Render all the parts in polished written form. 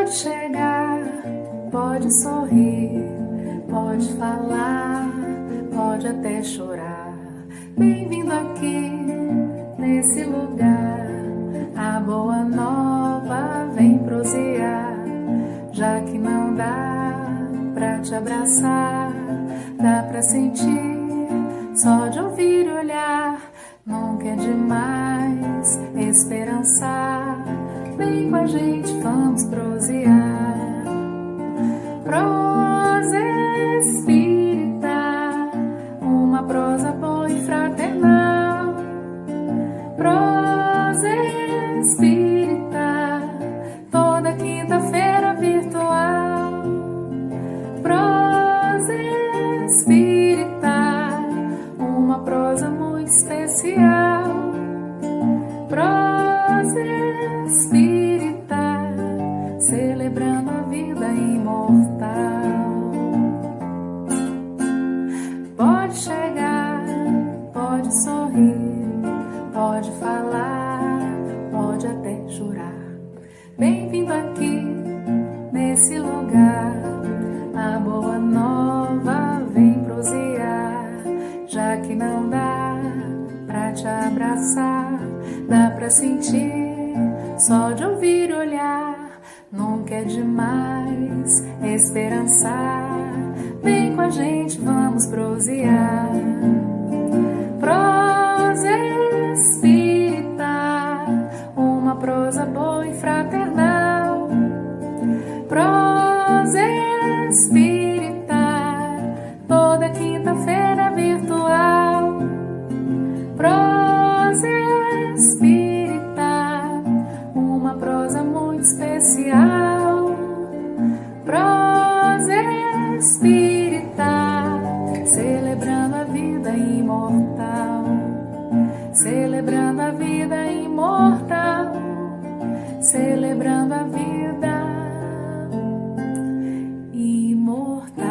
Pode chegar, pode sorrir, pode falar, pode até chorar. Bem-vindo aqui, nesse lugar. A boa nova vem prosear. Já que não dá pra te abraçar, dá pra sentir, só de ouvir e olhar. Nunca é demais esperançar. Vem com a gente, vamos prosear. Prosa espírita, uma prosa boa e fraternal. Prosa espírita, toda quinta-feira virtual. Prosa espírita, uma prosa muito especial. Prosa espírita, celebrando a vida imortal. Pode chegar, pode sorrir, pode falar, pode até jurar. Bem-vindo aqui, nesse lugar. A boa nova vem prosear. Já que não dá pra te abraçar, dá pra sentir, só de ouvir e olhar. Nunca é demais esperançar. Vem com a gente, vamos prosear. Prosa espírita, uma prosa boa e fraternal. Prosa espírita, toda quinta-feira virtual. Prosa espírita, uma prosa muito especial. Prosa espírita, celebrando a vida imortal. Celebrando a vida imortal. Celebrando a vida imortal.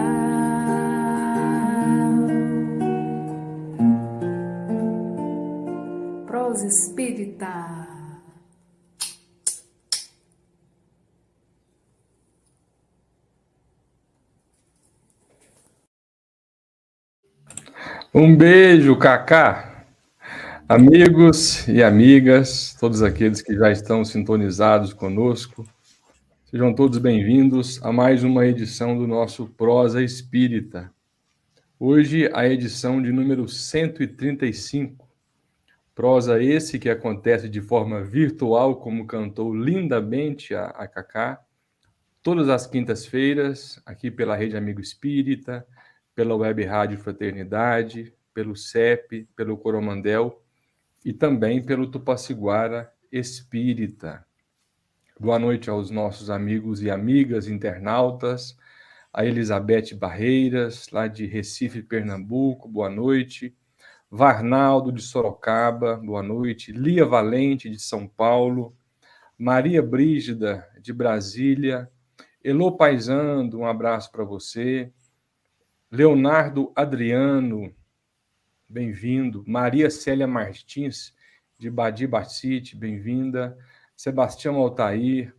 Prosa espírita. Um beijo, Cacá. Amigos e amigas, todos aqueles que já estão sintonizados conosco, sejam todos bem-vindos a mais uma edição do nosso Prosa Espírita. Hoje, a edição de número 135. Prosa esse que acontece de forma virtual, como cantou lindamente a Cacá, todas as quintas-feiras, aqui pela Rede Amigo Espírita, pela Web Rádio Fraternidade, pelo CEP, pelo Coromandel e também pelo Tupaciguara Espírita. Boa noite aos nossos amigos e amigas internautas, a Elizabeth Barreiras, lá de Recife, Pernambuco, boa noite. Varnaldo, de Sorocaba, boa noite. Lia Valente, de São Paulo. Maria Brígida, de Brasília. Elô Paisando, um abraço para você. Leonardo Adriano, bem-vindo. Maria Célia Martins, de Badi Bacite, bem-vinda. Sebastião Altair.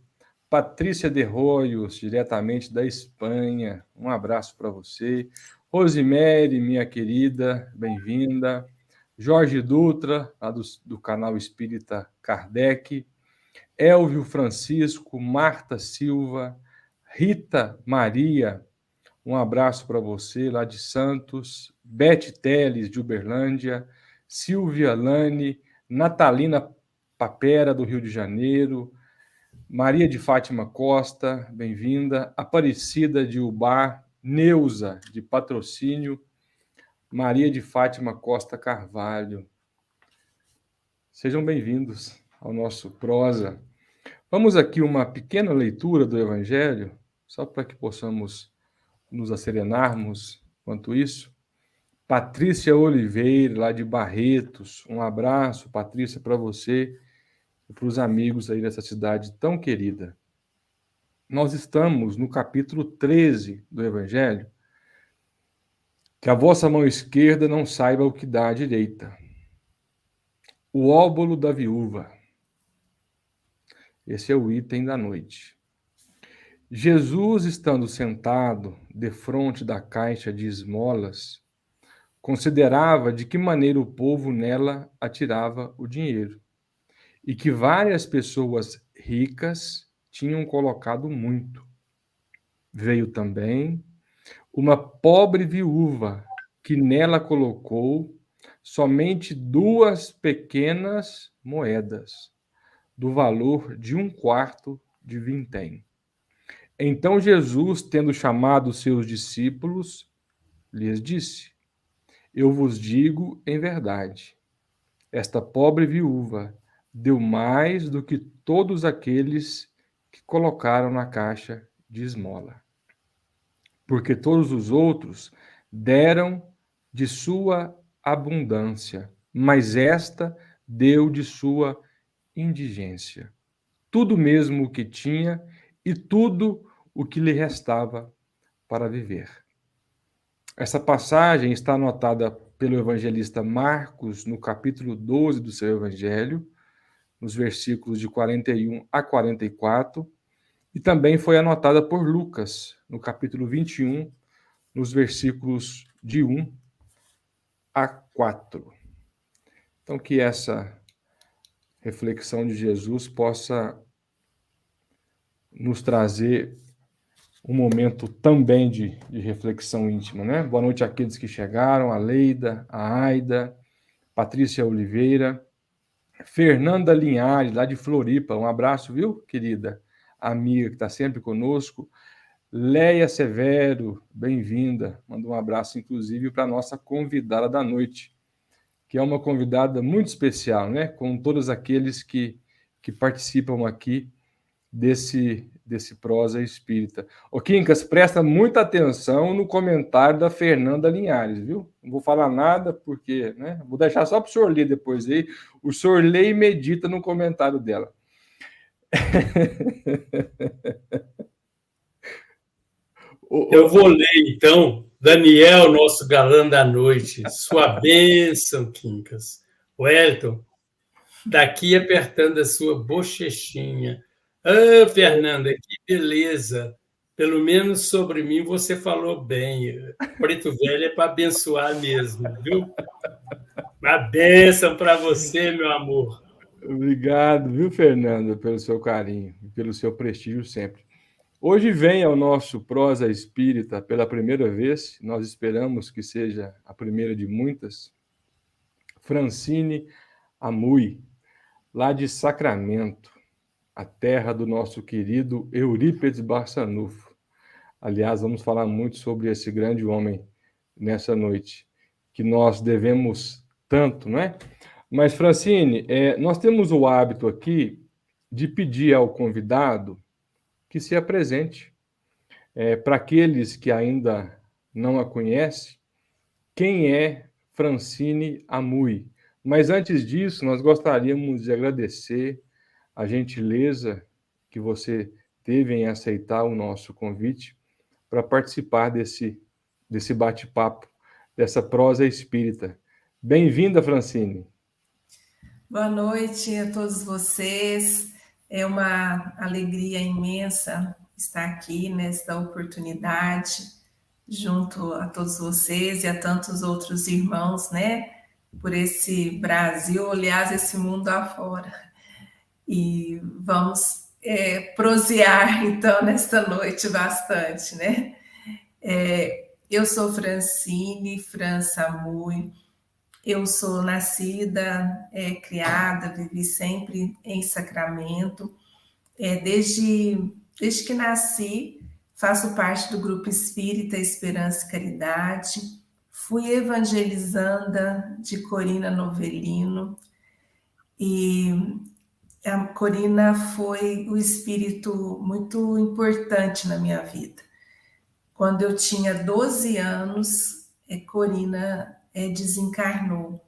Patrícia de Roios, diretamente da Espanha, um abraço para você. Rosemary, minha querida, bem-vinda. Jorge Dutra, lá do canal Espírita Kardec. Elvio Francisco, Marta Silva, Rita Maria, um abraço para você, lá de Santos. Beth Teles, de Uberlândia. Silvia Lane, Natalina Papera, do Rio de Janeiro. Maria de Fátima Costa, bem-vinda. Aparecida de Ubar. Neuza, de Patrocínio. Maria de Fátima Costa Carvalho. Sejam bem-vindos ao nosso Prosa. Vamos aqui uma pequena leitura do Evangelho, só para que possamos nos acerenarmos quanto isso. Patrícia Oliveira, lá de Barretos. Um abraço, Patrícia, para você e para os amigos aí dessa cidade tão querida. Nós estamos no capítulo 13 do Evangelho. Que a vossa mão esquerda não saiba o que dá à direita. O óbolo da viúva. Esse é o item da noite. Jesus, estando sentado defronte da caixa de esmolas, considerava de que maneira o povo nela atirava o dinheiro, e que várias pessoas ricas tinham colocado muito. Veio também uma pobre viúva, que nela colocou somente 2 pequenas moedas, do valor de 1/4 de vintém. Então Jesus, tendo chamado os seus discípulos, lhes disse: Eu vos digo em verdade, esta pobre viúva deu mais do que todos aqueles que colocaram na caixa de esmola, porque todos os outros deram de sua abundância, mas esta deu de sua indigência, tudo mesmo o que tinha e tudo o que lhe restava para viver. Essa passagem está anotada pelo evangelista Marcos no capítulo 12 do seu evangelho, nos versículos de 41 a 44, e também foi anotada por Lucas no capítulo 21, nos versículos de 1 a 4. Então, que essa reflexão de Jesus possa nos trazer um momento também de reflexão íntima, né? Boa noite àqueles que chegaram, a Leida, a Aida, Patrícia Oliveira, Fernanda Linhares, lá de Floripa, um abraço, viu, querida amiga que está sempre conosco. Leia Severo, bem-vinda, manda um abraço, inclusive, para a nossa convidada da noite, que é uma convidada muito especial, né? Com todos aqueles que participam aqui desse prosa espírita. Ô, Quincas, presta muita atenção no comentário da Fernanda Linhares, viu? Não vou falar nada, porque, né? Vou deixar só para o senhor ler depois aí. O senhor lê e medita no comentário dela. Eu vou ler, então, Daniel, nosso galã da noite. Sua bênção, Quincas. Wellington, daqui apertando a sua bochechinha. Ah, Fernanda, que beleza. Pelo menos sobre mim você falou bem. Preto Velho é para abençoar mesmo, viu? Uma bênção para você, meu amor. Obrigado, viu, Fernanda, pelo seu carinho e pelo seu prestígio sempre. Hoje vem ao nosso Prosa Espírita pela primeira vez, nós esperamos que seja a primeira de muitas, Francine Amui, lá de Sacramento, a terra do nosso querido Eurípides Barçanufo. Aliás, vamos falar muito sobre esse grande homem nessa noite, que nós devemos tanto, não é? Mas, Francine, nós temos o hábito aqui de pedir ao convidado que se apresente. Para aqueles que ainda não a conhecem, quem é Francine Amui? Mas antes disso, nós gostaríamos de agradecer a gentileza que você teve em aceitar o nosso convite para participar desse bate-papo, dessa prosa espírita. Bem-vinda, Francine. Boa noite a todos vocês. É uma alegria imensa estar aqui nesta oportunidade, junto a todos vocês e a tantos outros irmãos, né? Por esse Brasil, aliás, esse mundo afora. E vamos prosear, então, nesta noite bastante, né? Eu sou Francine França Amui. Eu sou nascida, criada, vivi sempre em Sacramento. Desde que nasci, faço parte do Grupo Espírita Esperança e Caridade. Fui evangelizanda de Corina Novelino. E a Corina foi um espírito muito importante na minha vida. Quando eu tinha 12 anos, Corina desencarnou.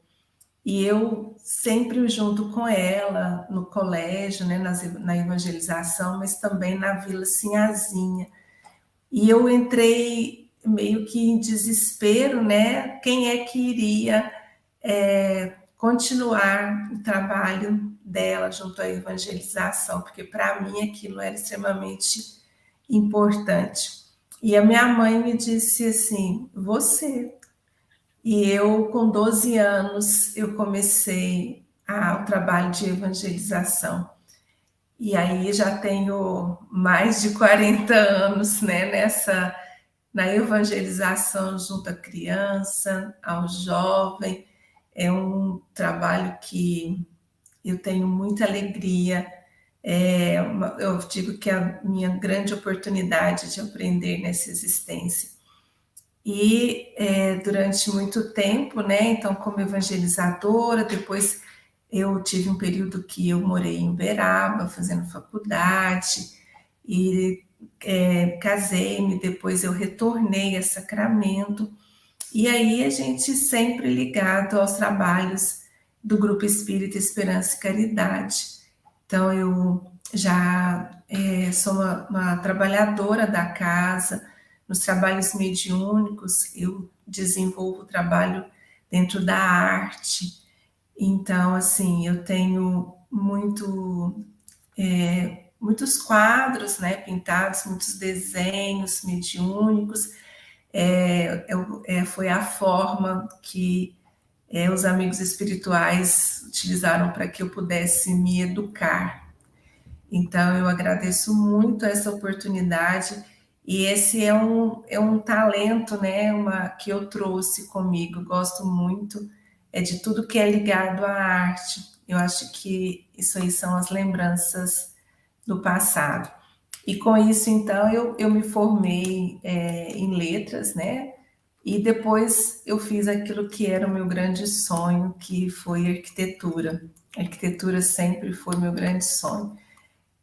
E eu sempre junto com ela, no colégio, né, na evangelização, mas também na Vila Sinhazinha. E eu entrei meio que em desespero, né? Quem é que iria continuar o trabalho dela junto à evangelização? Porque para mim aquilo era extremamente importante. E a minha mãe me disse assim, você. E eu, com 12 anos, eu comecei o trabalho de evangelização. E aí já tenho mais de 40 anos, né, na evangelização junto à criança, ao jovem. É um trabalho que eu tenho muita alegria. Eu digo que é a minha grande oportunidade de aprender nessa existência. E durante muito tempo, né, então como evangelizadora, depois eu tive um período que eu morei em Uberaba, fazendo faculdade, e casei-me, depois eu retornei a Sacramento, e aí a gente sempre ligado aos trabalhos do Grupo Espírita Esperança e Caridade. Então eu já sou uma trabalhadora da casa. Nos trabalhos mediúnicos, eu desenvolvo trabalho dentro da arte. Então, assim, eu tenho muitos quadros, né, pintados, muitos desenhos mediúnicos. Foi a forma que os amigos espirituais utilizaram para que eu pudesse me educar. Então, eu agradeço muito essa oportunidade, e esse é um talento, né, que eu trouxe comigo. Gosto muito de tudo que é ligado à arte. Eu acho que isso aí são as lembranças do passado. E com isso, então, eu me formei em letras, né? E depois eu fiz aquilo que era o meu grande sonho, que foi arquitetura. A arquitetura sempre foi meu grande sonho.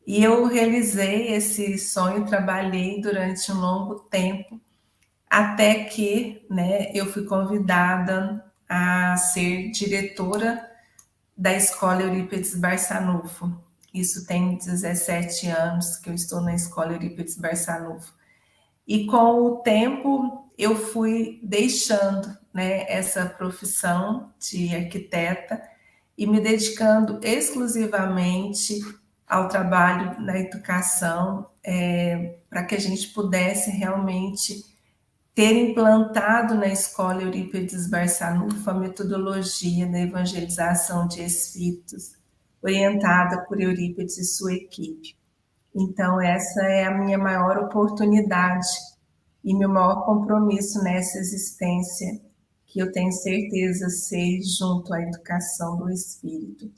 E eu realizei esse sonho, trabalhei durante um longo tempo, até que, né, eu fui convidada a ser diretora da Escola Eurípides Barçanufo. Isso tem 17 anos que eu estou na Escola Eurípides Barçanufo. E com o tempo eu fui deixando, né, essa profissão de arquiteta e me dedicando exclusivamente ao trabalho na educação, para que a gente pudesse realmente ter implantado na Escola Eurípides Barçanufo a metodologia da evangelização de espíritos, orientada por Eurípides e sua equipe. Então, essa é a minha maior oportunidade e meu maior compromisso nessa existência, que eu tenho certeza ser junto à educação do espírito.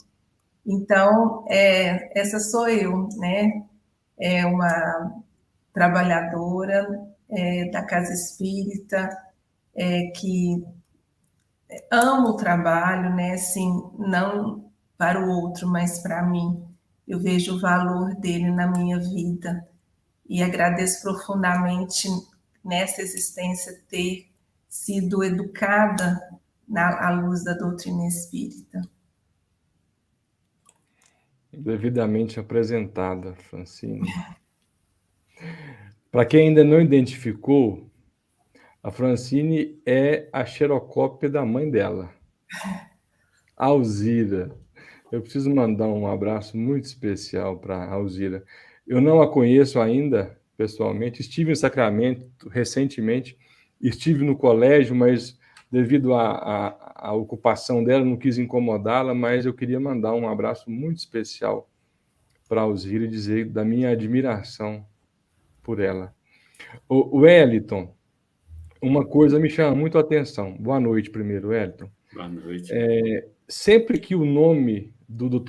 Então, essa sou eu, né? É uma trabalhadora da casa espírita, que amo o trabalho, né? Assim, não para o outro, mas para mim. Eu vejo o valor dele na minha vida e agradeço profundamente nessa existência ter sido educada à luz da doutrina espírita. Devidamente apresentada, Francine. Para quem ainda não identificou, a Francine é a xerocópia da mãe dela, Alzira. Eu preciso mandar um abraço muito especial para a Alzira. Eu não a conheço ainda, pessoalmente. Estive em Sacramento recentemente, estive no colégio, mas devido à ocupação dela, não quis incomodá-la, mas eu queria mandar um abraço muito especial para a Alzira e dizer da minha admiração por ela. O Wellington, uma coisa me chama muito a atenção. Boa noite primeiro, Wellington. Boa noite. Sempre que o nome do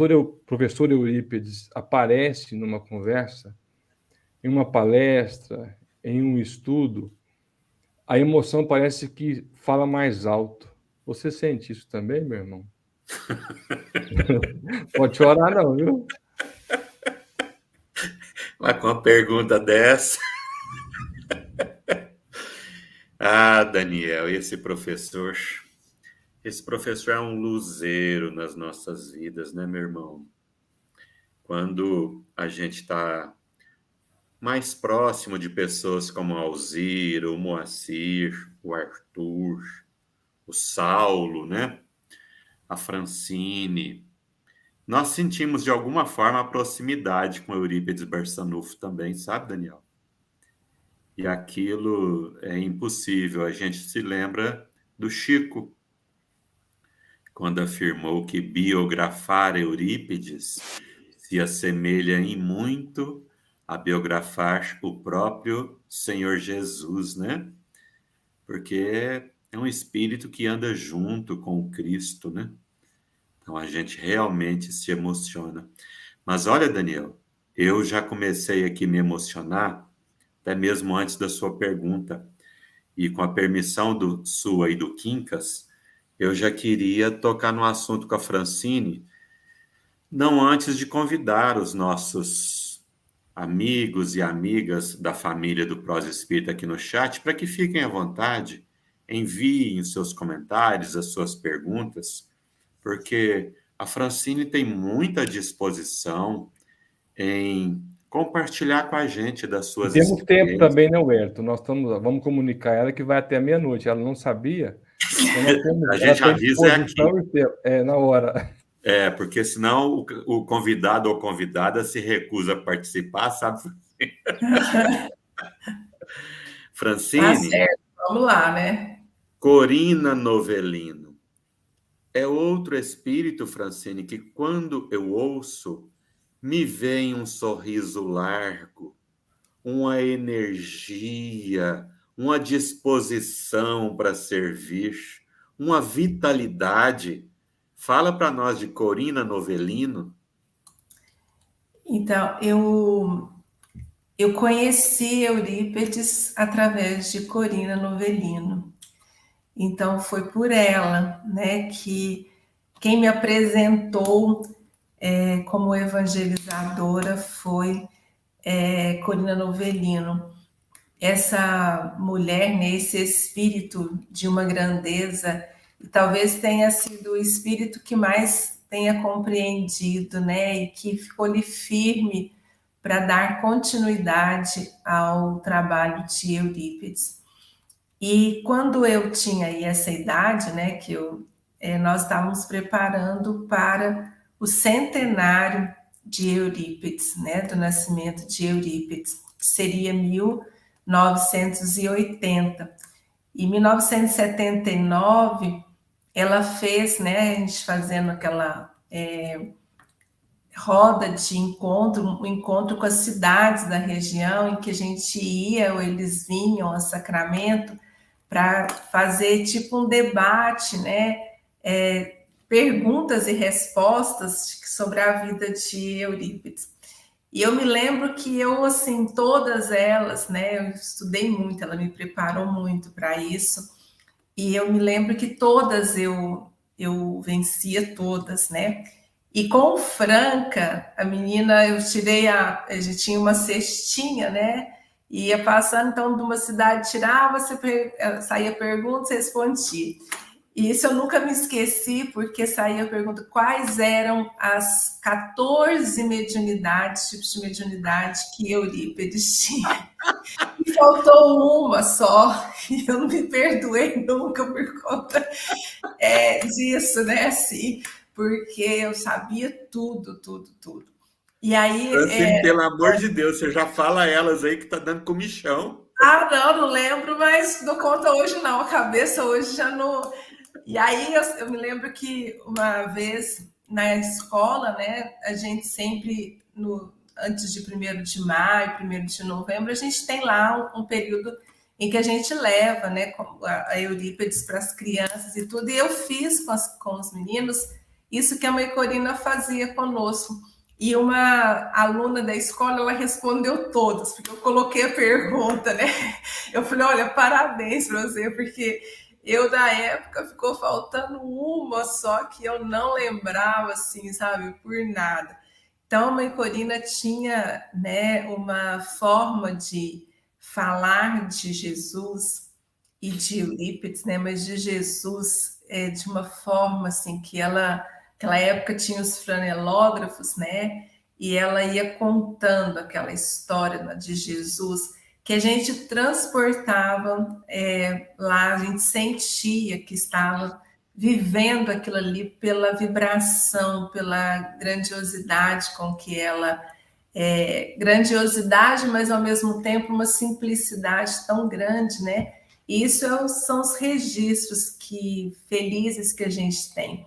professor Eurípides aparece numa conversa, em uma palestra, em um estudo, a emoção parece que fala mais alto. Você sente isso também, meu irmão? Pode chorar não, viu? Mas com uma pergunta dessa... Ah, Daniel, esse professor é um luzeiro nas nossas vidas, né, meu irmão? Quando a gente está mais próximo de pessoas como a Alzira, o Moacir, o Arthur, o Saulo, né? A Francine, nós sentimos de alguma forma a proximidade com Eurípides Barçanufo também, sabe, Daniel? e aquilo é impossível. A gente se lembra do Chico, quando afirmou que biografar Eurípides se assemelha em muito a biografar o próprio Senhor Jesus, né? Porque é um espírito que anda junto com o Cristo, né? Então a gente realmente se emociona. Mas olha, Daniel, eu já comecei aqui a me emocionar, até mesmo antes da sua pergunta, e com a permissão sua e do Quincas, eu já queria tocar no assunto com a Francine, não antes de convidar os nossos amigos e amigas da família do Prosa Espírita aqui no chat, para que fiquem à vontade, enviem os seus comentários, as suas perguntas, porque a Francine tem muita disposição em compartilhar com a gente das suas Temos tempo experiências. também, né, Huerto? Vamos comunicar ela que vai até meia-noite. Ela não sabia. Então A gente avisa aqui. Na hora. Porque senão o convidado ou convidada se recusa a participar, sabe? Francine. Tá certo, vamos lá, né? Corina Novellino. É outro espírito, Francine, que quando eu ouço, me vem um sorriso largo, uma energia, uma disposição para servir, uma vitalidade. Fala para nós de Corina Novellino. Então, eu conheci Eurípides através de Corina Novellino. Então, foi por ela, né, que quem me apresentou como evangelizadora foi Corina Novellino. Essa mulher, né, esse espírito de uma grandeza, e talvez tenha sido o espírito que mais tenha compreendido, né, e que ficou-lhe firme para dar continuidade ao trabalho de Eurípides. E quando eu tinha aí essa idade, né, que nós estávamos preparando para o centenário de Eurípides, né, do nascimento de Eurípides, que seria 1980. Em 1979, ela fez, né, a gente fazendo aquela roda de encontro, um encontro com as cidades da região em que a gente ia, ou eles vinham a Sacramento, para fazer tipo um debate, né? Perguntas e respostas sobre a vida de Eurípides. E eu me lembro que eu, assim, todas elas, né? Eu estudei muito, ela me preparou muito para isso. E eu me lembro que todas eu vencia todas, né? E com Franca, a menina, eu tirei a gente tinha uma cestinha, né? E ia passando, então, de uma cidade, tirava, saía perguntas, respondia. E isso eu nunca me esqueci, porque saía a pergunta quais eram as 14 mediunidades, tipos de mediunidade que Eurípides tinha. E faltou uma só, e eu não me perdoei nunca por conta disso, né? Assim, porque eu sabia tudo. E aí. Francine, pelo amor de Deus, você já fala elas aí que tá dando comichão. Não lembro, mas não conta hoje não, a cabeça hoje já não. E aí eu me lembro que uma vez na escola, né, a gente sempre, antes de 1º de maio, 1º de novembro, a gente tem lá um período em que a gente leva, né, a Eurípides para as crianças e tudo, e eu fiz com os meninos isso que a mãe Corina fazia conosco. E uma aluna da escola, ela respondeu todas, porque eu coloquei a pergunta, né? Eu falei, olha, parabéns para você, porque eu, da época, ficou faltando uma só que eu não lembrava, assim, sabe, por nada. Então, a mãe Corina tinha, né, uma forma de falar de Jesus e de Eurípides, né, mas de Jesus de uma forma, assim, que ela... Naquela época tinha os flanelógrafos, né? E ela ia contando aquela história de Jesus, que a gente transportava lá, a gente sentia que estava vivendo aquilo ali pela vibração, pela grandiosidade com que ela grandiosidade, mas ao mesmo tempo uma simplicidade tão grande, né? E isso são os registros felizes que a gente tem.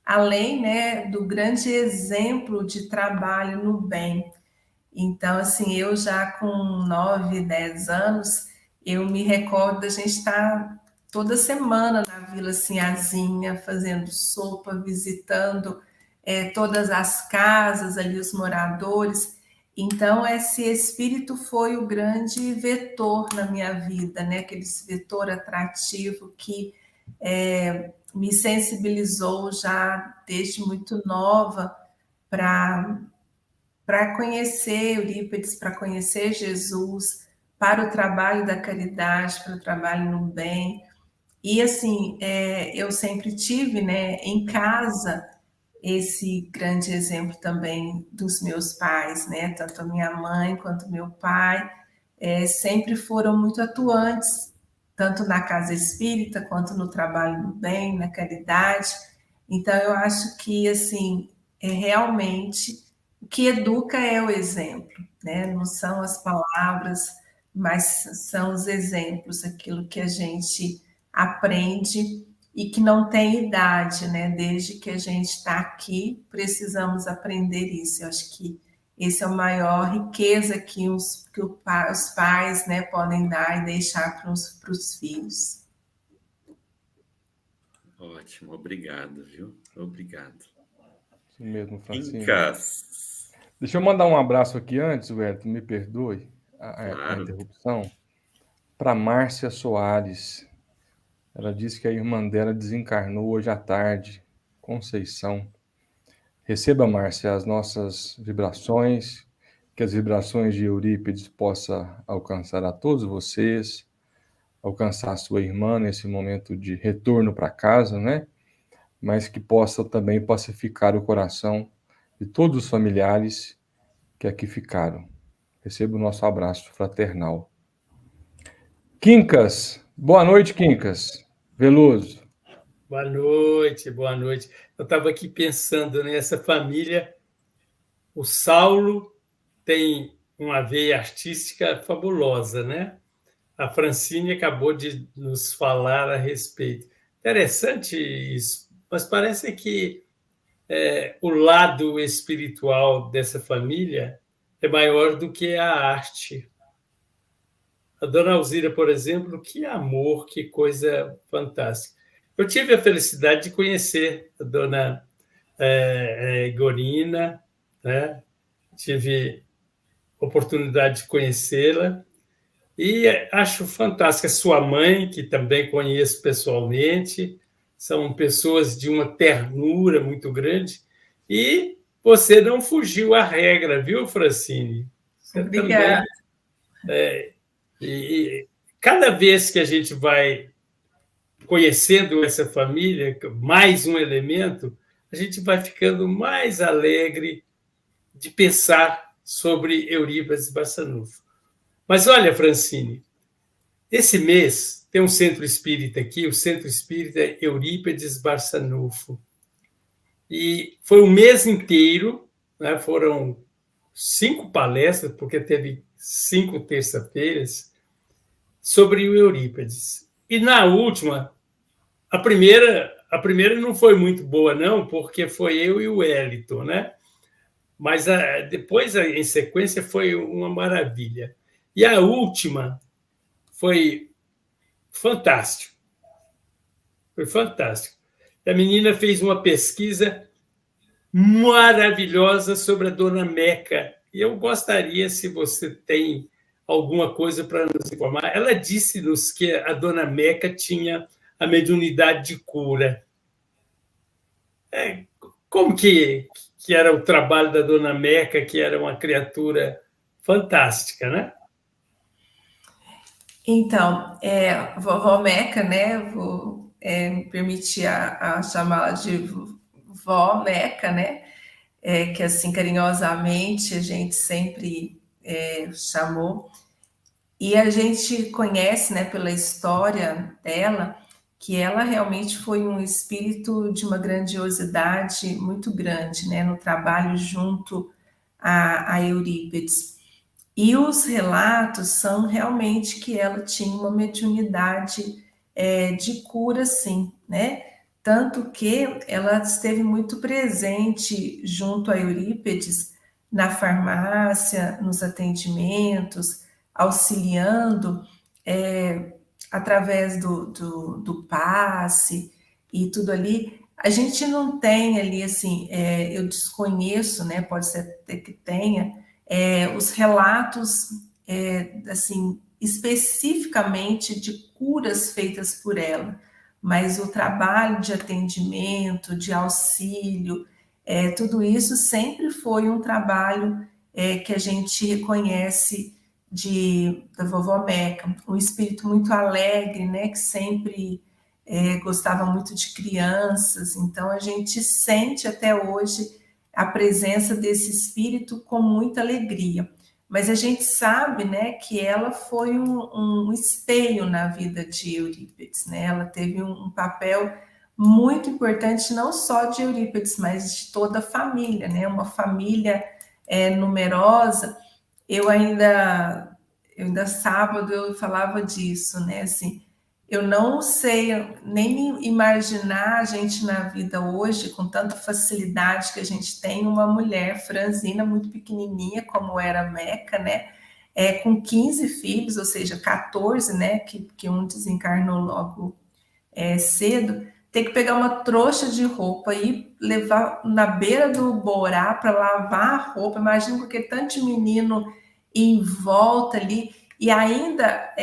Além, né, do grande exemplo de trabalho no bem. Então, assim, eu já com 9, 10 anos, eu me recordo da gente estar toda semana na Vila Sinhazinha, fazendo sopa, visitando todas as casas ali, os moradores. Então, esse espírito foi o grande vetor na minha vida, né? Aquele vetor atrativo que me sensibilizou já desde muito nova para conhecer Eurípides, para conhecer Jesus, para o trabalho da caridade, para o trabalho no bem. E, assim, eu sempre tive, né, em casa, esse grande exemplo também dos meus pais, né? Tanto a minha mãe quanto meu pai sempre foram muito atuantes, tanto na casa espírita quanto no trabalho do bem, na caridade. Então, eu acho que, assim, realmente o que educa é o exemplo, né? Não são as palavras, mas são os exemplos, aquilo que a gente aprende e que não tem idade, né? Desde que a gente está aqui, precisamos aprender isso. Eu acho que esse é a maior riqueza que os pais, né, podem dar e deixar para os filhos. Ótimo, obrigado, viu? Obrigado. Isso mesmo, Francine. Quincas. Deixa eu mandar um abraço aqui antes, Wellington, me perdoe a interrupção, para Márcia Soares. Ela disse que a irmã dela desencarnou hoje à tarde, Conceição. Receba, Márcia, as nossas vibrações, que as vibrações de Eurípides possam alcançar a todos vocês, alcançar a sua irmã nesse momento de retorno para casa, né? Mas que possa também pacificar o coração de todos os familiares que aqui ficaram. Receba o nosso abraço fraternal. Quincas, boa noite, Quincas. Veloso. Boa noite, boa noite. Eu estava aqui pensando nessa família. O Saulo tem uma veia artística fabulosa, né? A Francine acabou de nos falar a respeito. Interessante isso, mas parece que o lado espiritual dessa família é maior do que a arte. A dona Alzira, por exemplo, que amor, que coisa fantástica. Eu tive a felicidade de conhecer a dona Gorina, né? Tive a oportunidade de conhecê-la e acho fantástica. Sua mãe, que também conheço pessoalmente, são pessoas de uma ternura muito grande e você não fugiu à regra, viu, Francine? Você Obrigada. Também, e cada vez que a gente vai conhecendo essa família, mais um elemento, a gente vai ficando mais alegre de pensar sobre Eurípides Barçanufo. Mas olha, Francine, esse mês tem um centro espírita aqui, o Centro Espírita Eurípides Barçanufo. E foi um mês inteiro, né, foram 5 palestras, porque teve 5 terça-feiras, sobre o Eurípides. E na última, a primeira não foi muito boa, não, porque foi eu e o Wellington, né? Mas depois, em sequência, foi uma maravilha. E a última foi fantástico. Foi fantástico. A menina fez uma pesquisa maravilhosa sobre a Dona Meca. E eu gostaria, se você tem alguma coisa para nos informar. Ela disse-nos que a Dona Meca tinha a mediunidade de cura. Como que era o trabalho da Dona Meca, que era uma criatura fantástica, né? Então, vovó Meca, né? Vou me permitir a chamá-la de vó Meca, né? Que assim carinhosamente a gente sempre chamou. E a gente conhece, né, pela história dela, que ela realmente foi um espírito de uma grandiosidade muito grande, né, no trabalho junto a Eurípides. E os relatos são realmente que ela tinha uma mediunidade de cura, sim, né? Tanto que ela esteve muito presente junto a Eurípides na farmácia, nos atendimentos, auxiliando através do passe e tudo ali. A gente não tem ali, assim, eu desconheço, né? Pode ser até que tenha, os relatos, assim, especificamente de curas feitas por ela, mas o trabalho de atendimento, de auxílio, tudo isso sempre foi um trabalho que a gente reconhece da vovó Meca, um espírito muito alegre, né, que sempre gostava muito de crianças, então a gente sente até hoje a presença desse espírito com muita alegria. Mas a gente sabe, né, que ela foi um espelho na vida de Eurípides, né? Ela teve um papel muito importante, não só de Eurípides, mas de toda a família, né? Uma família numerosa. Eu ainda sábado eu falava disso, né? Assim, eu não sei nem me imaginar a gente na vida hoje, com tanta facilidade que a gente tem, uma mulher franzina, muito pequenininha, como era Meca, né? Com 15 filhos, ou seja, 14, né? Que um desencarnou logo cedo, ter que pegar uma trouxa de roupa e levar na beira do Borá para lavar a roupa. Imagina com aquele tanto de menino em volta ali, e ainda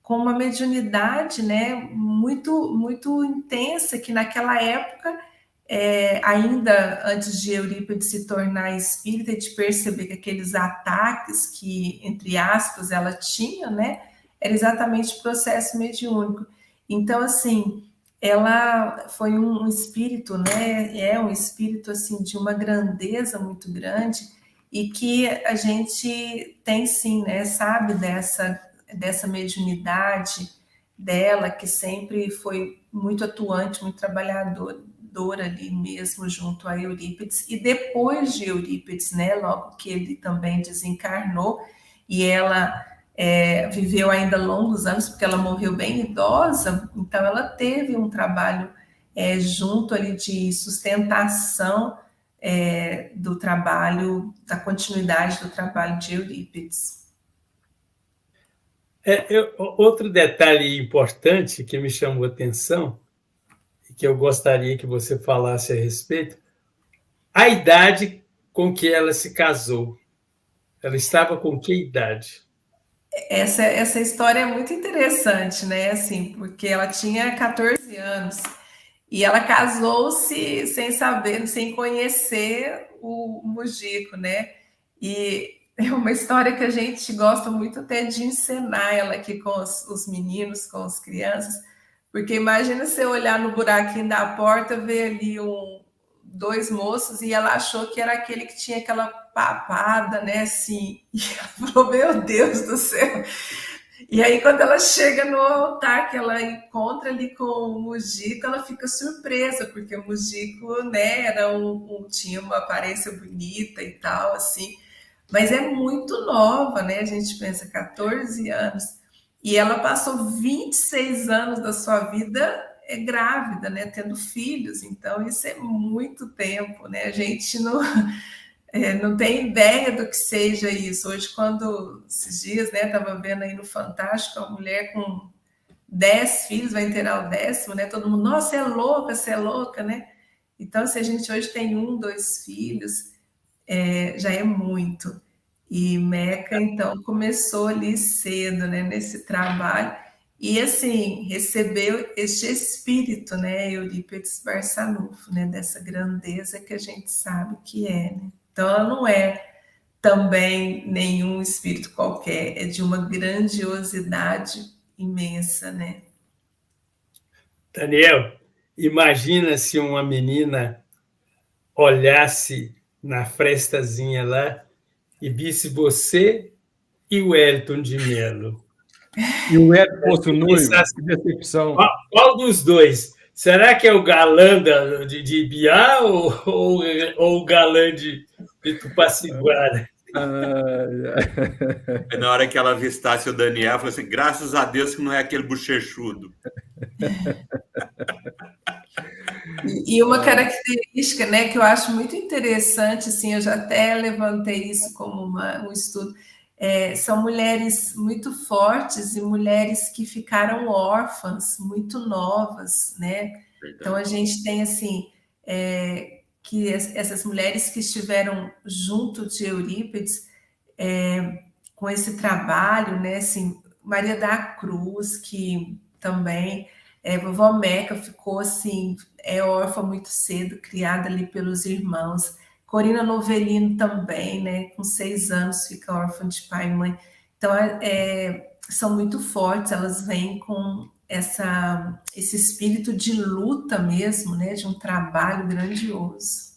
com uma mediunidade, né, muito, muito intensa, que naquela época, ainda antes de Eurípides se tornar espírita e de perceber que aqueles ataques que, entre aspas, ela tinha, né, era exatamente processo mediúnico. Então, assim, ela foi um espírito, né, um espírito, assim, de uma grandeza muito grande, e que a gente tem, sim, né, sabe dessa mediunidade dela, que sempre foi muito atuante, muito trabalhadora ali mesmo junto a Eurípides, e depois de Eurípides, né, logo que ele também desencarnou, e ela viveu ainda longos anos, porque ela morreu bem idosa, então ela teve um trabalho junto ali de sustentação do trabalho, da continuidade do trabalho de Eurípides. Outro detalhe importante que me chamou a atenção e que eu gostaria que você falasse a respeito, a idade com que ela se casou. Ela estava com que idade? Essa história é muito interessante, né? Assim, porque ela tinha 14 anos e ela casou-se sem saber, sem conhecer o Mujico, né? E é uma história que a gente gosta muito até de encenar ela aqui com os meninos, com as crianças, porque imagina você olhar no buraquinho da porta, ver ali dois moços, e ela achou que era aquele que tinha aquela papada, né, assim, e ela falou, meu Deus do céu. E aí, quando ela chega no altar, que ela encontra ali com o Mujico, ela fica surpresa, porque o Mujico, né, tinha uma aparência bonita e tal, assim, mas é muito nova, né? A gente pensa 14 anos. E ela passou 26 anos da sua vida grávida, né? Tendo filhos. Então, isso é muito tempo, né? A gente não tem ideia do que seja isso. Hoje, esses dias, né? Estava vendo aí no Fantástico, a mulher com 10 filhos vai inteirar o 10º, né? Todo mundo, nossa, você é louca, né? Então, se a gente hoje tem 1, 2 filhos, já é muito. E Meca, então, começou ali cedo, né, nesse trabalho, e, assim, recebeu este espírito, né, Eurípides Barçanufo, né, dessa grandeza que a gente sabe que né? Então, ela não é também nenhum espírito qualquer, é de uma grandiosidade imensa, né? Daniel, imagina se uma menina olhasse na frestazinha lá e visse você e o Elton de Mello. E o Elton fosse o noivo, que decepção. Qual dos dois? Será que é o galã de Ibiá ou o galã Pitupaciguara. Na hora que ela avistasse o Daniel, falou assim, graças a Deus que não é aquele bochechudo. E uma característica, né, que eu acho muito interessante, assim, eu já até levantei isso como um estudo, são mulheres muito fortes e mulheres que ficaram órfãs, muito novas, né? Então a gente tem assim que essas mulheres que estiveram junto de Eurípides com esse trabalho, né? Assim, Maria da Cruz, que também vovó Meca ficou assim, órfã muito cedo, criada ali pelos irmãos. Corina Novellino também, né? Com 6 anos fica órfã de pai e mãe. Então são muito fortes, elas vêm com esse espírito de luta mesmo, né? De um trabalho grandioso.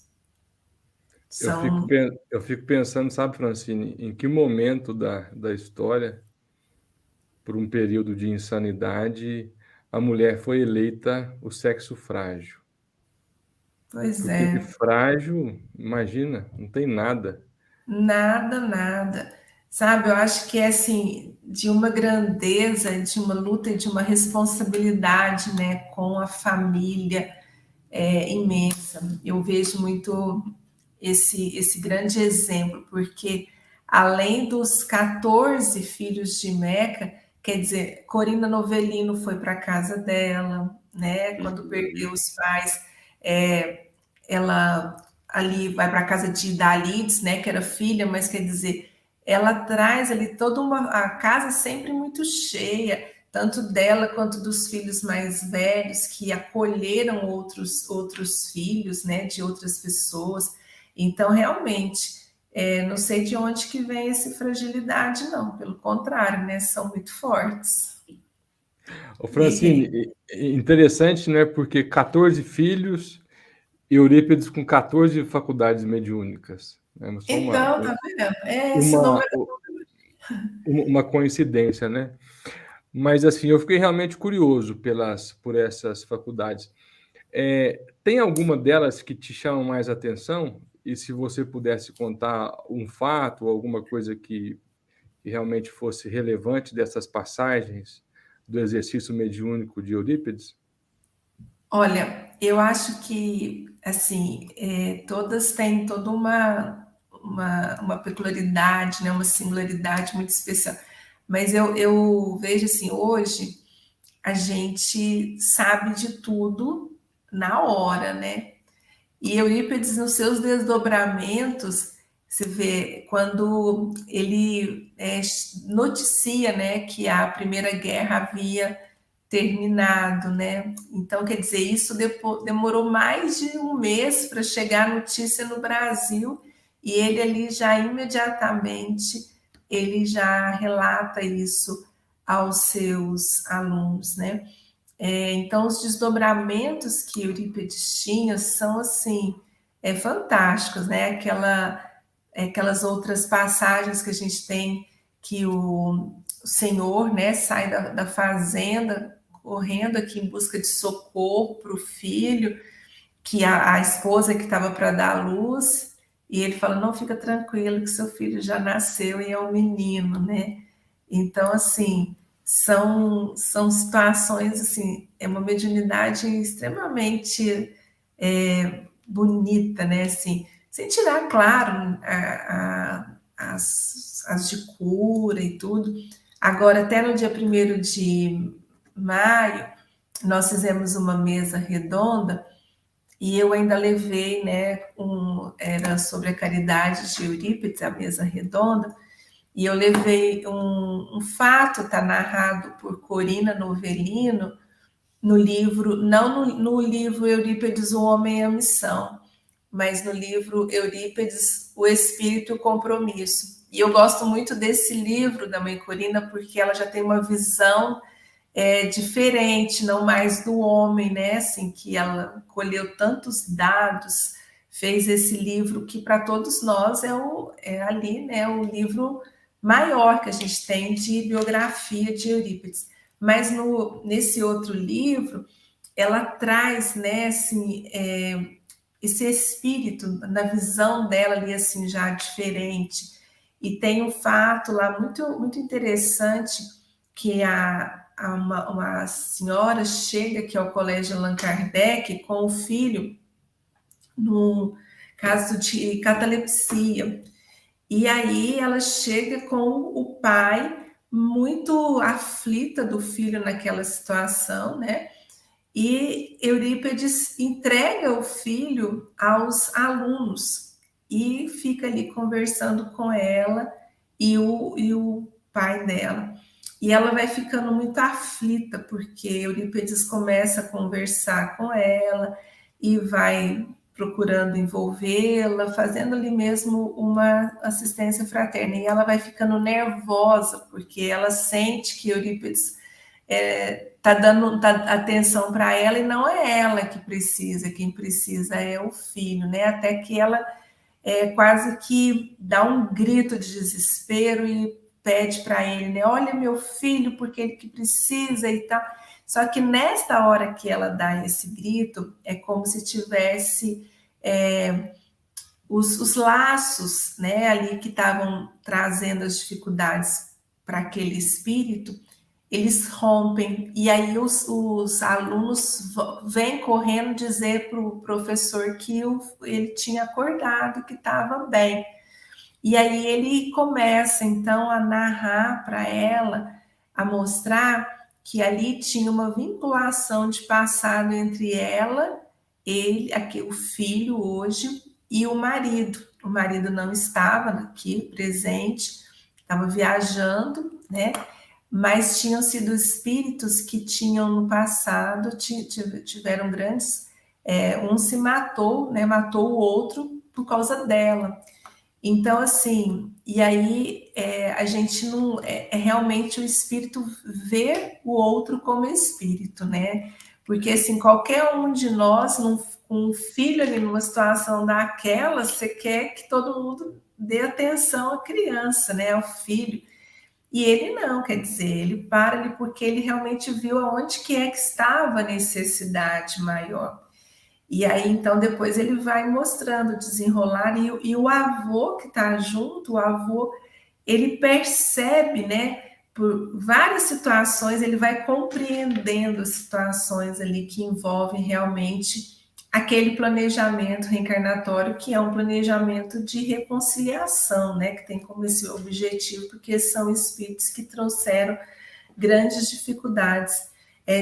Eu fico pensando, sabe, Francine, em que momento da história, por um período de insanidade, a mulher foi eleita o sexo frágil. Pois Porque de frágil, imagina, não tem nada. Nada. Sabe, eu acho que é assim, de uma grandeza, de uma luta e de uma responsabilidade, né, com a família imensa. Eu vejo muito esse grande exemplo, porque além dos 14 filhos de Meca, quer dizer, Corina Novellino foi para a casa dela, né? Quando perdeu os pais, ela ali vai para a casa de Dalides, né? Que era filha, mas quer dizer, ela traz ali toda a casa sempre muito cheia, tanto dela quanto dos filhos mais velhos que acolheram outros filhos, né? De outras pessoas. Então, realmente, não sei de onde que vem essa fragilidade, não. Pelo contrário, né? São muito fortes. Ô, Francine, interessante, né? Porque 14 filhos, Eurípides com 14 faculdades mediúnicas. Né? Então, tá vendo? Esse número... Uma coincidência, né? Mas, assim, eu fiquei realmente curioso por essas faculdades. Tem alguma delas que te chamam mais atenção? E se você pudesse contar um fato, alguma coisa que realmente fosse relevante dessas passagens do exercício mediúnico de Eurípides? Olha, eu acho que, assim, todas têm toda uma peculiaridade, né, uma singularidade muito especial. Mas eu vejo, assim, hoje a gente sabe de tudo na hora, né? E Eurípides, nos seus desdobramentos, você vê quando ele noticia, né, que a Primeira Guerra havia terminado, né? Então, quer dizer, isso demorou mais de um mês para chegar a notícia no Brasil e ele ali já imediatamente ele já relata isso aos seus alunos, né? Então, os desdobramentos que Eurípides tinha são, assim, fantásticos, né? Aquelas outras passagens que a gente tem que o senhor, né, sai da fazenda correndo aqui em busca de socorro para o filho, que a esposa que estava para dar à luz, e ele fala, não, fica tranquilo que seu filho já nasceu e é um menino, né? Então, assim, são situações, assim, é uma mediunidade extremamente bonita, né? Assim, sem tirar, claro, as de cura e tudo. Agora, até no dia 1º de maio, nós fizemos uma mesa redonda e eu ainda levei, né, era sobre a caridade de Eurípides, a mesa redonda, e eu levei um fato, está narrado por Corina Novellino, no livro, não no livro Eurípides, O Homem e a Missão, mas no livro Eurípides, O Espírito e o Compromisso. E eu gosto muito desse livro da mãe Corina, porque ela já tem uma visão diferente, não mais do homem, né? Assim, que ela colheu tantos dados, fez esse livro que para todos nós ali, né? O livro maior que a gente tem de biografia de Eurípides. Mas nesse outro livro, ela traz, né? Assim, esse espírito, na visão dela ali, assim, já diferente. E tem um fato lá muito, muito interessante, que uma senhora chega aqui ao Colégio Allan Kardec com o filho, no caso de catalepsia. E aí ela chega com o pai muito aflita do filho naquela situação, né? E Eurípides entrega o filho aos alunos e fica ali conversando com ela e o pai dela. E ela vai ficando muito aflita, porque Eurípides começa a conversar com ela e vai procurando envolvê-la, fazendo ali mesmo uma assistência fraterna. E ela vai ficando nervosa, porque ela sente que Eurípides está dando atenção para ela e não é ela que precisa, quem precisa é o filho, né? Até que ela quase que dá um grito de desespero e pede para ele, né? Olha meu filho, porque ele que precisa e tal. Só que nesta hora que ela dá esse grito, é como se tivesse os laços, né, ali que estavam trazendo as dificuldades para aquele espírito, eles rompem, e aí os alunos vêm correndo dizer para o professor que ele tinha acordado, que estava bem. E aí ele começa, então, a narrar para ela, a mostrar que ali tinha uma vinculação de passado entre ela, ele, aqui, o filho hoje, e o marido. O marido não estava aqui presente, estava viajando, né? Mas tinham sido espíritos que tinham no passado, tiveram grandes... um se matou, né? Matou o outro por causa dela. Então, assim, e aí a gente não... realmente o espírito ver o outro como espírito, né? Porque, assim, qualquer um de nós, um filho ali numa situação daquela, você quer que todo mundo dê atenção à criança, né? Ao filho. E ele não, quer dizer, ele para ali porque ele realmente viu aonde que estava a necessidade maior. E aí, então, depois ele vai mostrando, desenrolar, e o avô que está junto, o avô, ele percebe, né, por várias situações, ele vai compreendendo as situações ali que envolvem realmente aquele planejamento reencarnatório, que é um planejamento de reconciliação, né, que tem como esse objetivo, porque são espíritos que trouxeram grandes dificuldades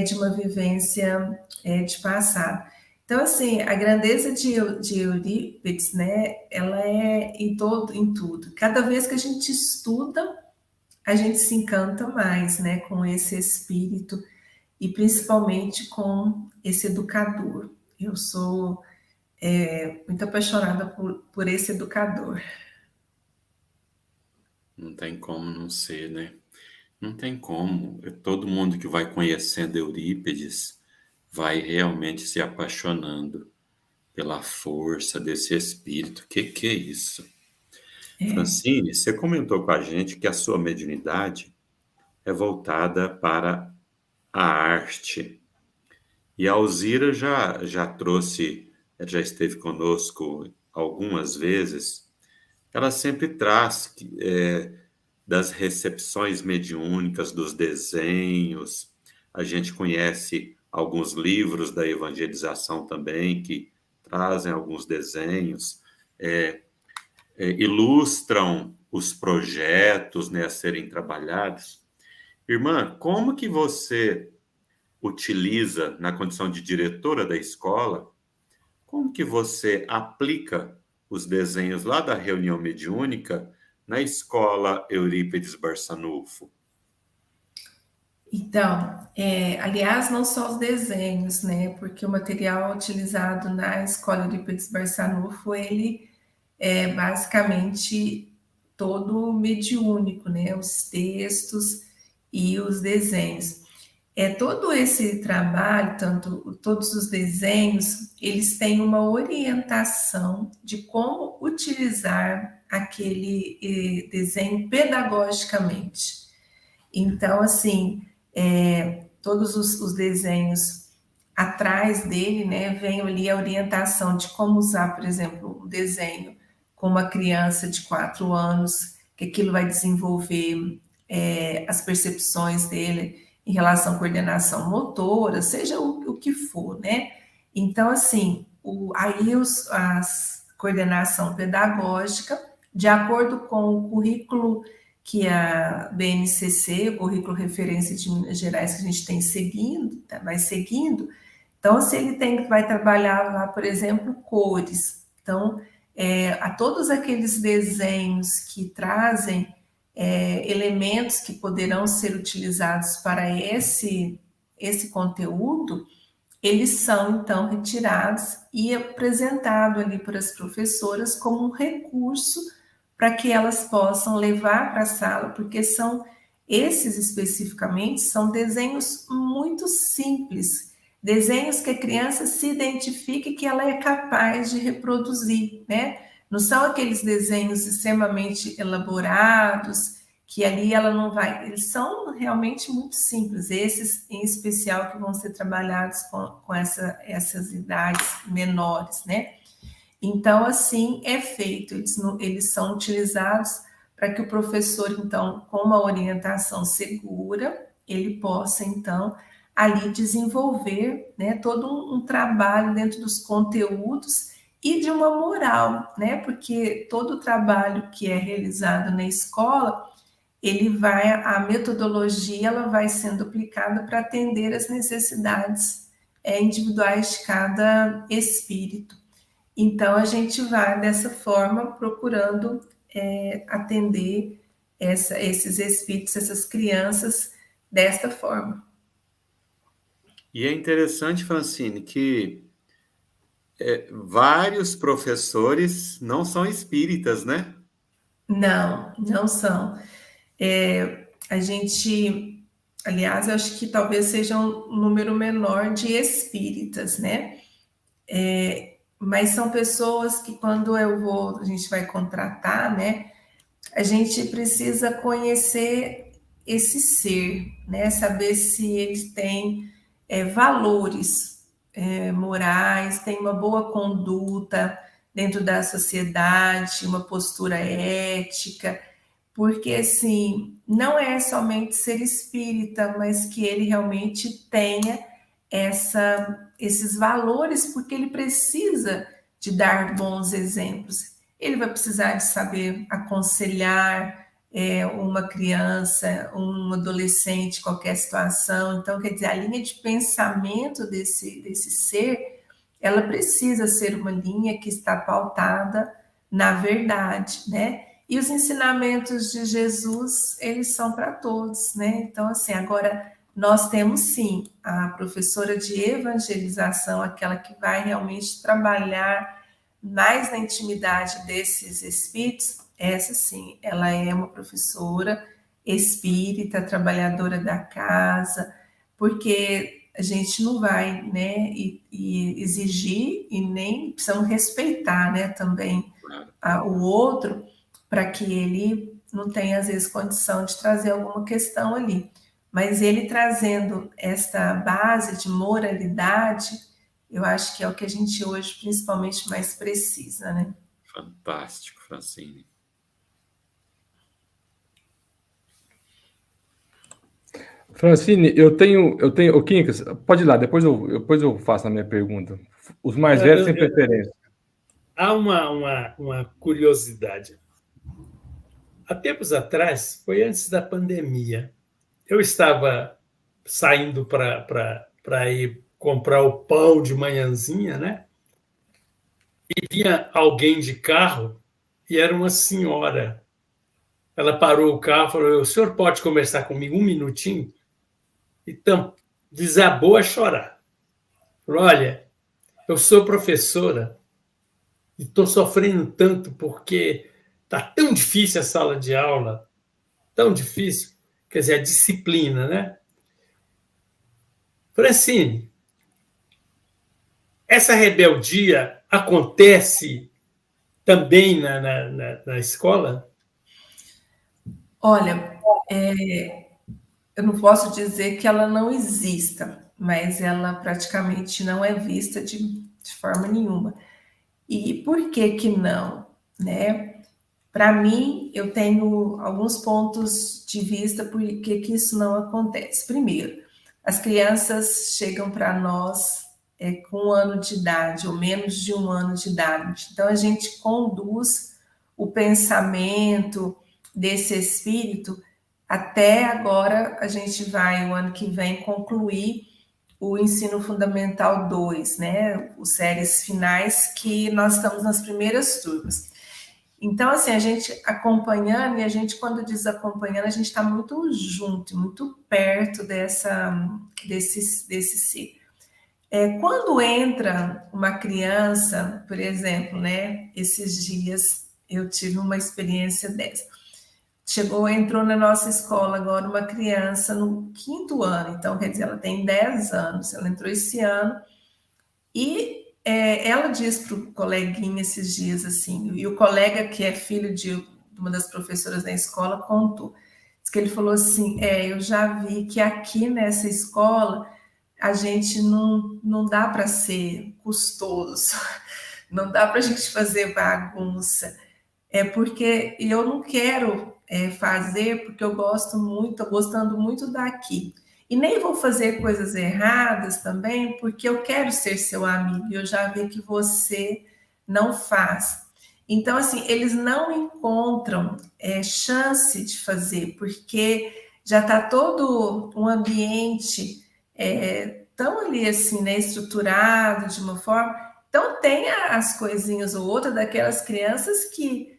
de uma vivência de passado. Então, assim, a grandeza de Eurípides, né, ela é em tudo. Cada vez que a gente estuda, a gente se encanta mais, né, com esse espírito e principalmente com esse educador. Eu sou muito apaixonada por esse educador. Não tem como não ser, né? Não tem como. Todo mundo que vai conhecendo Eurípides vai realmente se apaixonando pela força desse espírito. Que é isso? Francine, você comentou com a gente que a sua mediunidade é voltada para a arte. E a Alzira já trouxe, já esteve conosco algumas vezes. Ela sempre traz das recepções mediúnicas, dos desenhos. A gente conhece alguns livros da evangelização também, que trazem alguns desenhos, ilustram os projetos, né, a serem trabalhados. Irmã, como que você utiliza, na condição de diretora da escola, como que você aplica os desenhos lá da reunião mediúnica na escola Eurípides Barçanufo? Então, aliás, não só os desenhos, né? Porque o material utilizado na escola Eurípides Barçanufo, ele é basicamente todo mediúnico, né? Os textos e os desenhos. Todo esse trabalho, todos os desenhos, eles têm uma orientação de como utilizar aquele desenho pedagogicamente. Então, assim, todos os desenhos, atrás dele, né, vem ali a orientação de como usar, por exemplo, um desenho com uma criança de 4 anos, que aquilo vai desenvolver as percepções dele em relação à coordenação motora, seja o que for, né? Então, assim, a coordenação pedagógica, de acordo com o currículo que a BNCC, o currículo referência de Minas Gerais, que a gente tem seguindo, vai seguindo. Então, se ele vai trabalhar lá, por exemplo, cores. Então, a todos aqueles desenhos que trazem elementos que poderão ser utilizados para esse conteúdo, eles são, então, retirados e apresentados ali para as professoras como um recurso para que elas possam levar para a sala, porque esses especificamente são desenhos muito simples, desenhos que a criança se identifique que ela é capaz de reproduzir, né? Não são aqueles desenhos extremamente elaborados, que ali ela não vai... Eles são realmente muito simples, esses em especial que vão ser trabalhados com essas idades menores, né? Então, assim, é feito. Eles são utilizados para que o professor, então, com uma orientação segura, ele possa, então, ali desenvolver, né, todo um trabalho dentro dos conteúdos e de uma moral, né? Porque todo o trabalho que é realizado na escola, a metodologia ela vai sendo aplicada para atender as necessidades individuais de cada espírito. Então, a gente vai dessa forma procurando atender esses espíritos, essas crianças, desta forma. E é interessante, Francine, que vários professores não são espíritas, né? Não, não são. Aliás, eu acho que talvez seja um número menor de espíritas, né? Mas são pessoas que quando a gente vai contratar, né? A gente precisa conhecer esse ser, né? Saber se ele tem valores morais, tem uma boa conduta dentro da sociedade, uma postura ética, porque, assim, não é somente ser espírita, mas que ele realmente tenha esses valores, porque ele precisa de dar bons exemplos. Ele vai precisar de saber aconselhar uma criança, um adolescente, qualquer situação. Então, quer dizer, a linha de pensamento desse ser, ela precisa ser uma linha que está pautada na verdade, né? E os ensinamentos de Jesus, eles são para todos, né? Então, assim, agora nós temos sim a professora de evangelização, aquela que vai realmente trabalhar mais na intimidade desses espíritos. Essa sim, ela é uma professora espírita, trabalhadora da casa, porque a gente não vai, né, e exigir e nem precisamos respeitar, né, também o outro, para que ele não tenha, às vezes, condição de trazer alguma questão ali. Mas ele trazendo esta base de moralidade, eu acho que é o que a gente hoje, principalmente, mais precisa, né? Fantástico, Francine. Francine, eu tenho, o Quincas, pode ir lá, depois eu faço a minha pergunta. Os mais velhos têm preferência. Há uma curiosidade. Há tempos atrás, foi antes da pandemia, eu estava saindo para ir comprar o pão de manhãzinha, né? E vinha alguém de carro e era uma senhora. Ela parou o carro e falou: "O senhor pode conversar comigo um minutinho?" Então, desabou a chorar. Falou: "Olha, eu sou professora e estou sofrendo tanto porque está tão difícil a sala de aula, tão difícil, quer dizer, a disciplina, né?" Francine, essa rebeldia acontece também na escola? Olha, eu não posso dizer que ela não exista, mas ela praticamente não é vista de forma nenhuma. E por que que não, né? Para mim, eu tenho alguns pontos de vista por que isso não acontece. Primeiro, as crianças chegam para nós com 1 ano de idade, ou menos de 1 ano de idade. Então, a gente conduz o pensamento desse espírito até agora. A gente vai, o ano que vem, concluir o ensino fundamental 2, né? Os séries finais, que nós estamos nas primeiras turmas. Então, assim, a gente acompanhando, e a gente, quando diz acompanhando, a gente está muito junto, muito perto desse ser. Quando entra uma criança, por exemplo, né? Esses dias eu tive uma experiência dessa. Entrou na nossa escola agora uma criança no 5º ano, então, quer dizer, ela tem 10 anos, ela entrou esse ano, e ela diz para o coleguinha esses dias assim, e o colega, que é filho de uma das professoras da escola, contou. Diz que ele falou assim: eu já vi que aqui nessa escola a gente não dá para ser custoso, não dá para a gente fazer bagunça, porque eu não quero fazer, porque eu gosto muito, estou gostando muito daqui. E nem vou fazer coisas erradas também, porque eu quero ser seu amigo, e eu já vi que você não faz. Então, assim, eles não encontram chance de fazer, porque já está todo um ambiente tão ali, assim, né, estruturado de uma forma. Então, tem as coisinhas ou outra daquelas crianças que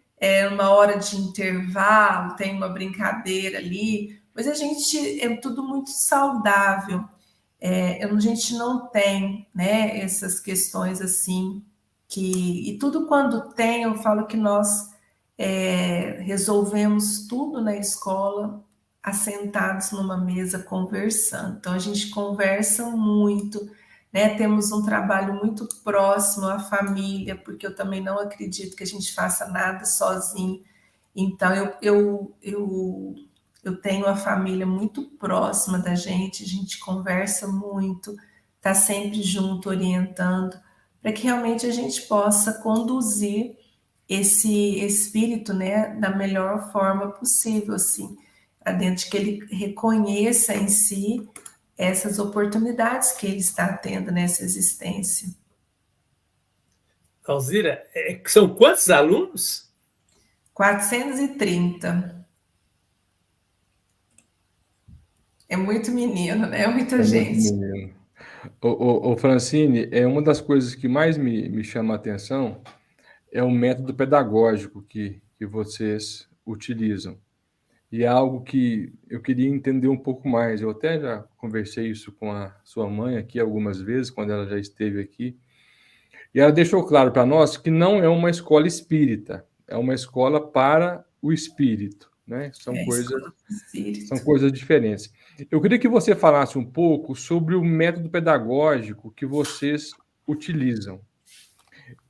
uma hora de intervalo, tem uma brincadeira ali, mas a gente é tudo muito saudável. A gente não tem, né, essas questões assim, e tudo quando tem, eu falo que nós resolvemos tudo na escola, assentados numa mesa conversando. Então a gente conversa muito, né? Temos um trabalho muito próximo à família, porque eu também não acredito que a gente faça nada sozinho. Então eu tenho a família muito próxima da gente, a gente conversa muito, está sempre junto, orientando, para que realmente a gente possa conduzir esse espírito, né, da melhor forma possível, assim, dentro de que ele reconheça em si essas oportunidades que ele está tendo nessa existência. Alzira, são quantos alunos? 430. É muito menino, né? Muita gente. Muito menino. Ô, Francine, uma das coisas que mais me chama a atenção é o método pedagógico que vocês utilizam. E é algo que eu queria entender um pouco mais. Eu até já conversei isso com a sua mãe aqui algumas vezes, quando ela já esteve aqui. E ela deixou claro para nós que não é uma escola espírita, é uma escola para o espírito, né? São coisas diferentes. Eu queria que você falasse um pouco sobre o método pedagógico que vocês utilizam.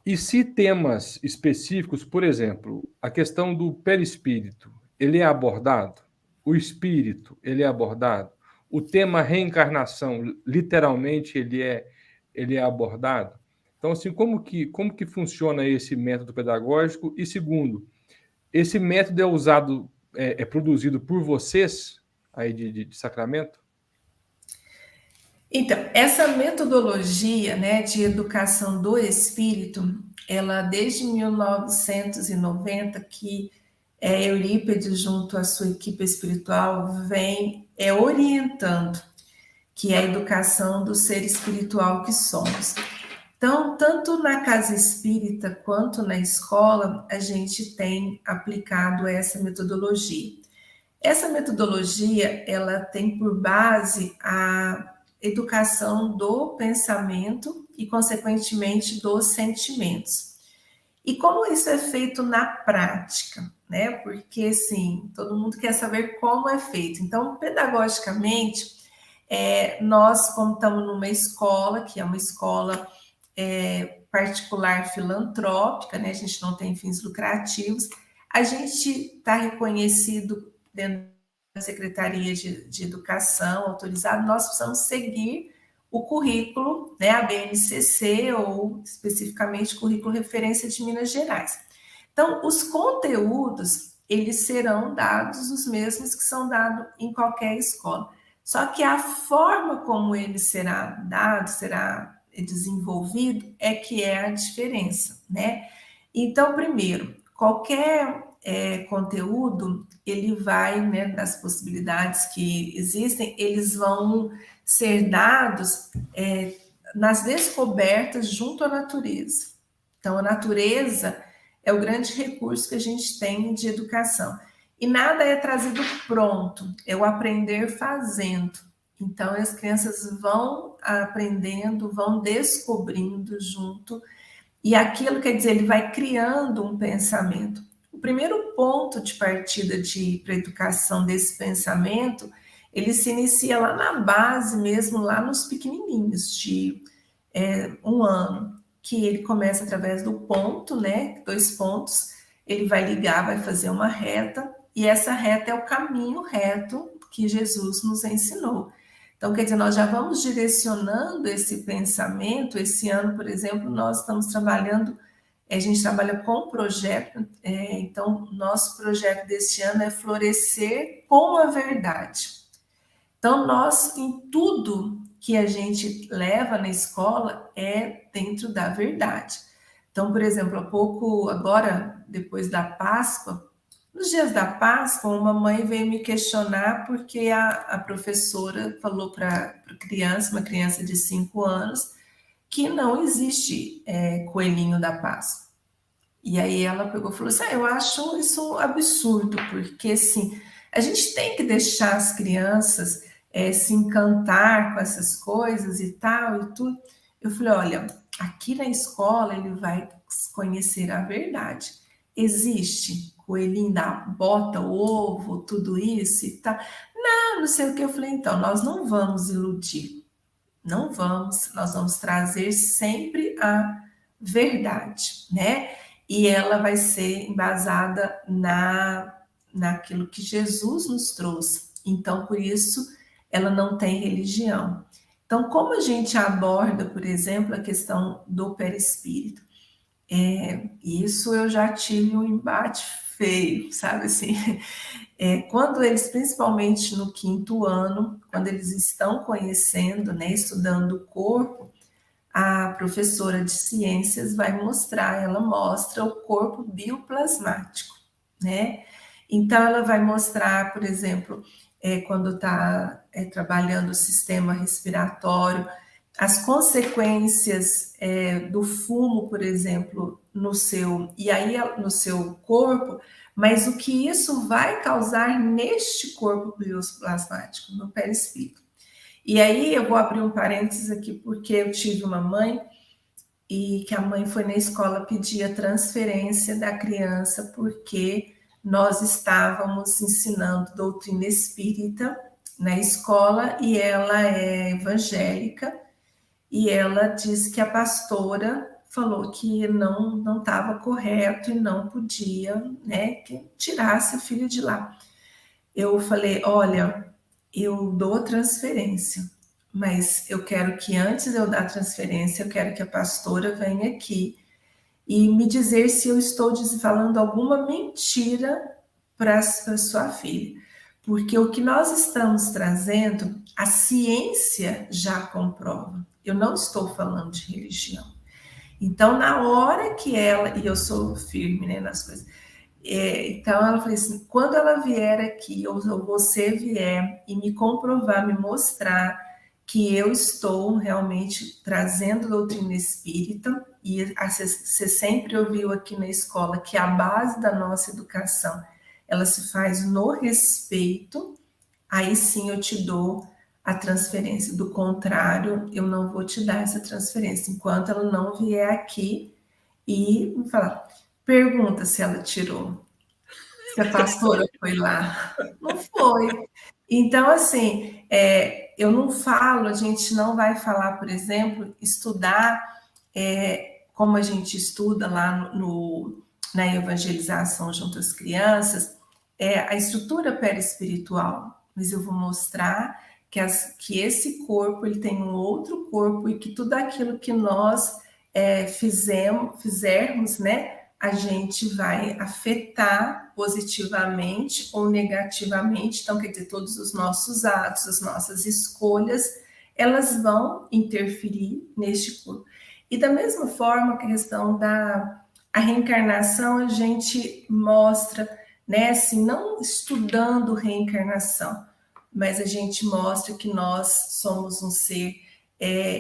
E se temas específicos, por exemplo, a questão do perispírito, ele é abordado? O espírito, ele é abordado? O tema reencarnação, literalmente, ele é abordado? Então, assim, como que funciona esse método pedagógico? E segundo, esse método é usado, é produzido por vocês aí de Sacramento? Então, essa metodologia, né, de educação do espírito, ela desde 1990, que Eurípides, junto à sua equipe espiritual, vem orientando, que é a educação do ser espiritual que somos. Então, tanto na casa espírita quanto na escola, a gente tem aplicado essa metodologia. Essa metodologia, ela tem por base a educação do pensamento e, consequentemente, dos sentimentos. E como isso é feito na prática, né? Porque, assim, todo mundo quer saber como é feito. Então, pedagogicamente, nós, como estamos numa escola, que é uma escola particular filantrópica, né? A gente não tem fins lucrativos, a gente está reconhecido dentro da Secretaria de Educação, autorizado, nós precisamos seguir o currículo, né, a BNCC, ou especificamente currículo referência de Minas Gerais. Então, os conteúdos, eles serão dados os mesmos que são dados em qualquer escola. Só que a forma como ele será dado, será desenvolvido, é que é a diferença, né? Então, primeiro, qualquer conteúdo, ele vai, né, das possibilidades que existem, eles vão ser dados nas descobertas junto à natureza. Então, a natureza é o grande recurso que a gente tem de educação. E nada é trazido pronto, é o aprender fazendo. Então, as crianças vão aprendendo, vão descobrindo junto, e aquilo, quer dizer, ele vai criando um pensamento. O primeiro ponto de partida para a educação desse pensamento, ele se inicia lá na base mesmo, lá nos pequenininhos, de 1 ano, que ele começa através do ponto, né? 2 pontos, ele vai ligar, vai fazer uma reta, e essa reta é o caminho reto que Jesus nos ensinou. Então, quer dizer, nós já vamos direcionando esse pensamento. Esse ano, por exemplo, nós estamos trabalhando, a gente trabalha com projeto, então, nosso projeto deste ano é florescer com a verdade. Então, nós, em tudo que a gente leva na escola, é dentro da verdade. Então, por exemplo, há pouco, agora, depois da Páscoa, nos dias da Páscoa, uma mãe veio me questionar porque a professora falou para uma criança de 5 anos, que não existe coelhinho da Páscoa. E aí ela pegou e falou assim, eu acho isso absurdo, porque assim, a gente tem que deixar as crianças se encantar com essas coisas e tal e tudo. Eu falei, olha, aqui na escola ele vai conhecer a verdade. Existe coelhinho da bota, ovo, tudo isso e tal. Não sei o que. Eu falei, então, nós não vamos iludir. Não vamos, nós vamos trazer sempre a verdade, né? E ela vai ser embasada naquilo que Jesus nos trouxe. Então, por isso, ela não tem religião. Então, como a gente aborda, por exemplo, a questão do perispírito? Isso eu já tive um embate feio, sabe assim? Quando eles, principalmente no 5º ano, quando eles estão conhecendo, né, estudando o corpo, a professora de ciências vai mostrar, ela mostra o corpo bioplasmático, né? Então, ela vai mostrar, por exemplo, quando está trabalhando o sistema respiratório, as consequências do fumo, por exemplo, no seu corpo, mas o que isso vai causar neste corpo bioplasmático, no perispírito. E aí eu vou abrir um parênteses aqui, porque eu tive uma mãe, e que a mãe foi na escola pedir a transferência da criança, porque nós estávamos ensinando doutrina espírita na escola, e ela é evangélica, e ela disse que a pastora falou que não estava correto e não podia, né, que tirasse a filha de lá. Eu falei, olha, eu dou transferência, mas eu quero que antes de eu dar transferência, eu quero que a pastora venha aqui e me dizer se eu estou falando alguma mentira para sua filha. Porque o que nós estamos trazendo, a ciência já comprova. Eu não estou falando de religião. Então, na hora que ela, e eu sou firme, né, nas coisas, então ela falou assim, quando ela vier aqui, ou você vier e me comprovar, me mostrar que eu estou realmente trazendo doutrina espírita, e você sempre ouviu aqui na escola que a base da nossa educação, ela se faz no respeito, aí sim eu te dou a transferência. Do contrário, eu não vou te dar essa transferência, enquanto ela não vier aqui e me falar, pergunta se ela tirou, se a pastora foi lá. Não foi. Então, assim, eu não falo, a gente não vai falar, por exemplo, estudar como a gente estuda lá na evangelização junto às crianças, a estrutura perispiritual, mas eu vou mostrar que esse corpo ele tem um outro corpo e que tudo aquilo que nós fizermos, né, a gente vai afetar positivamente ou negativamente. Então, quer dizer, todos os nossos atos, as nossas escolhas, elas vão interferir neste corpo. E da mesma forma, a questão da reencarnação, a gente mostra, né, assim, não estudando reencarnação, mas a gente mostra que nós somos um ser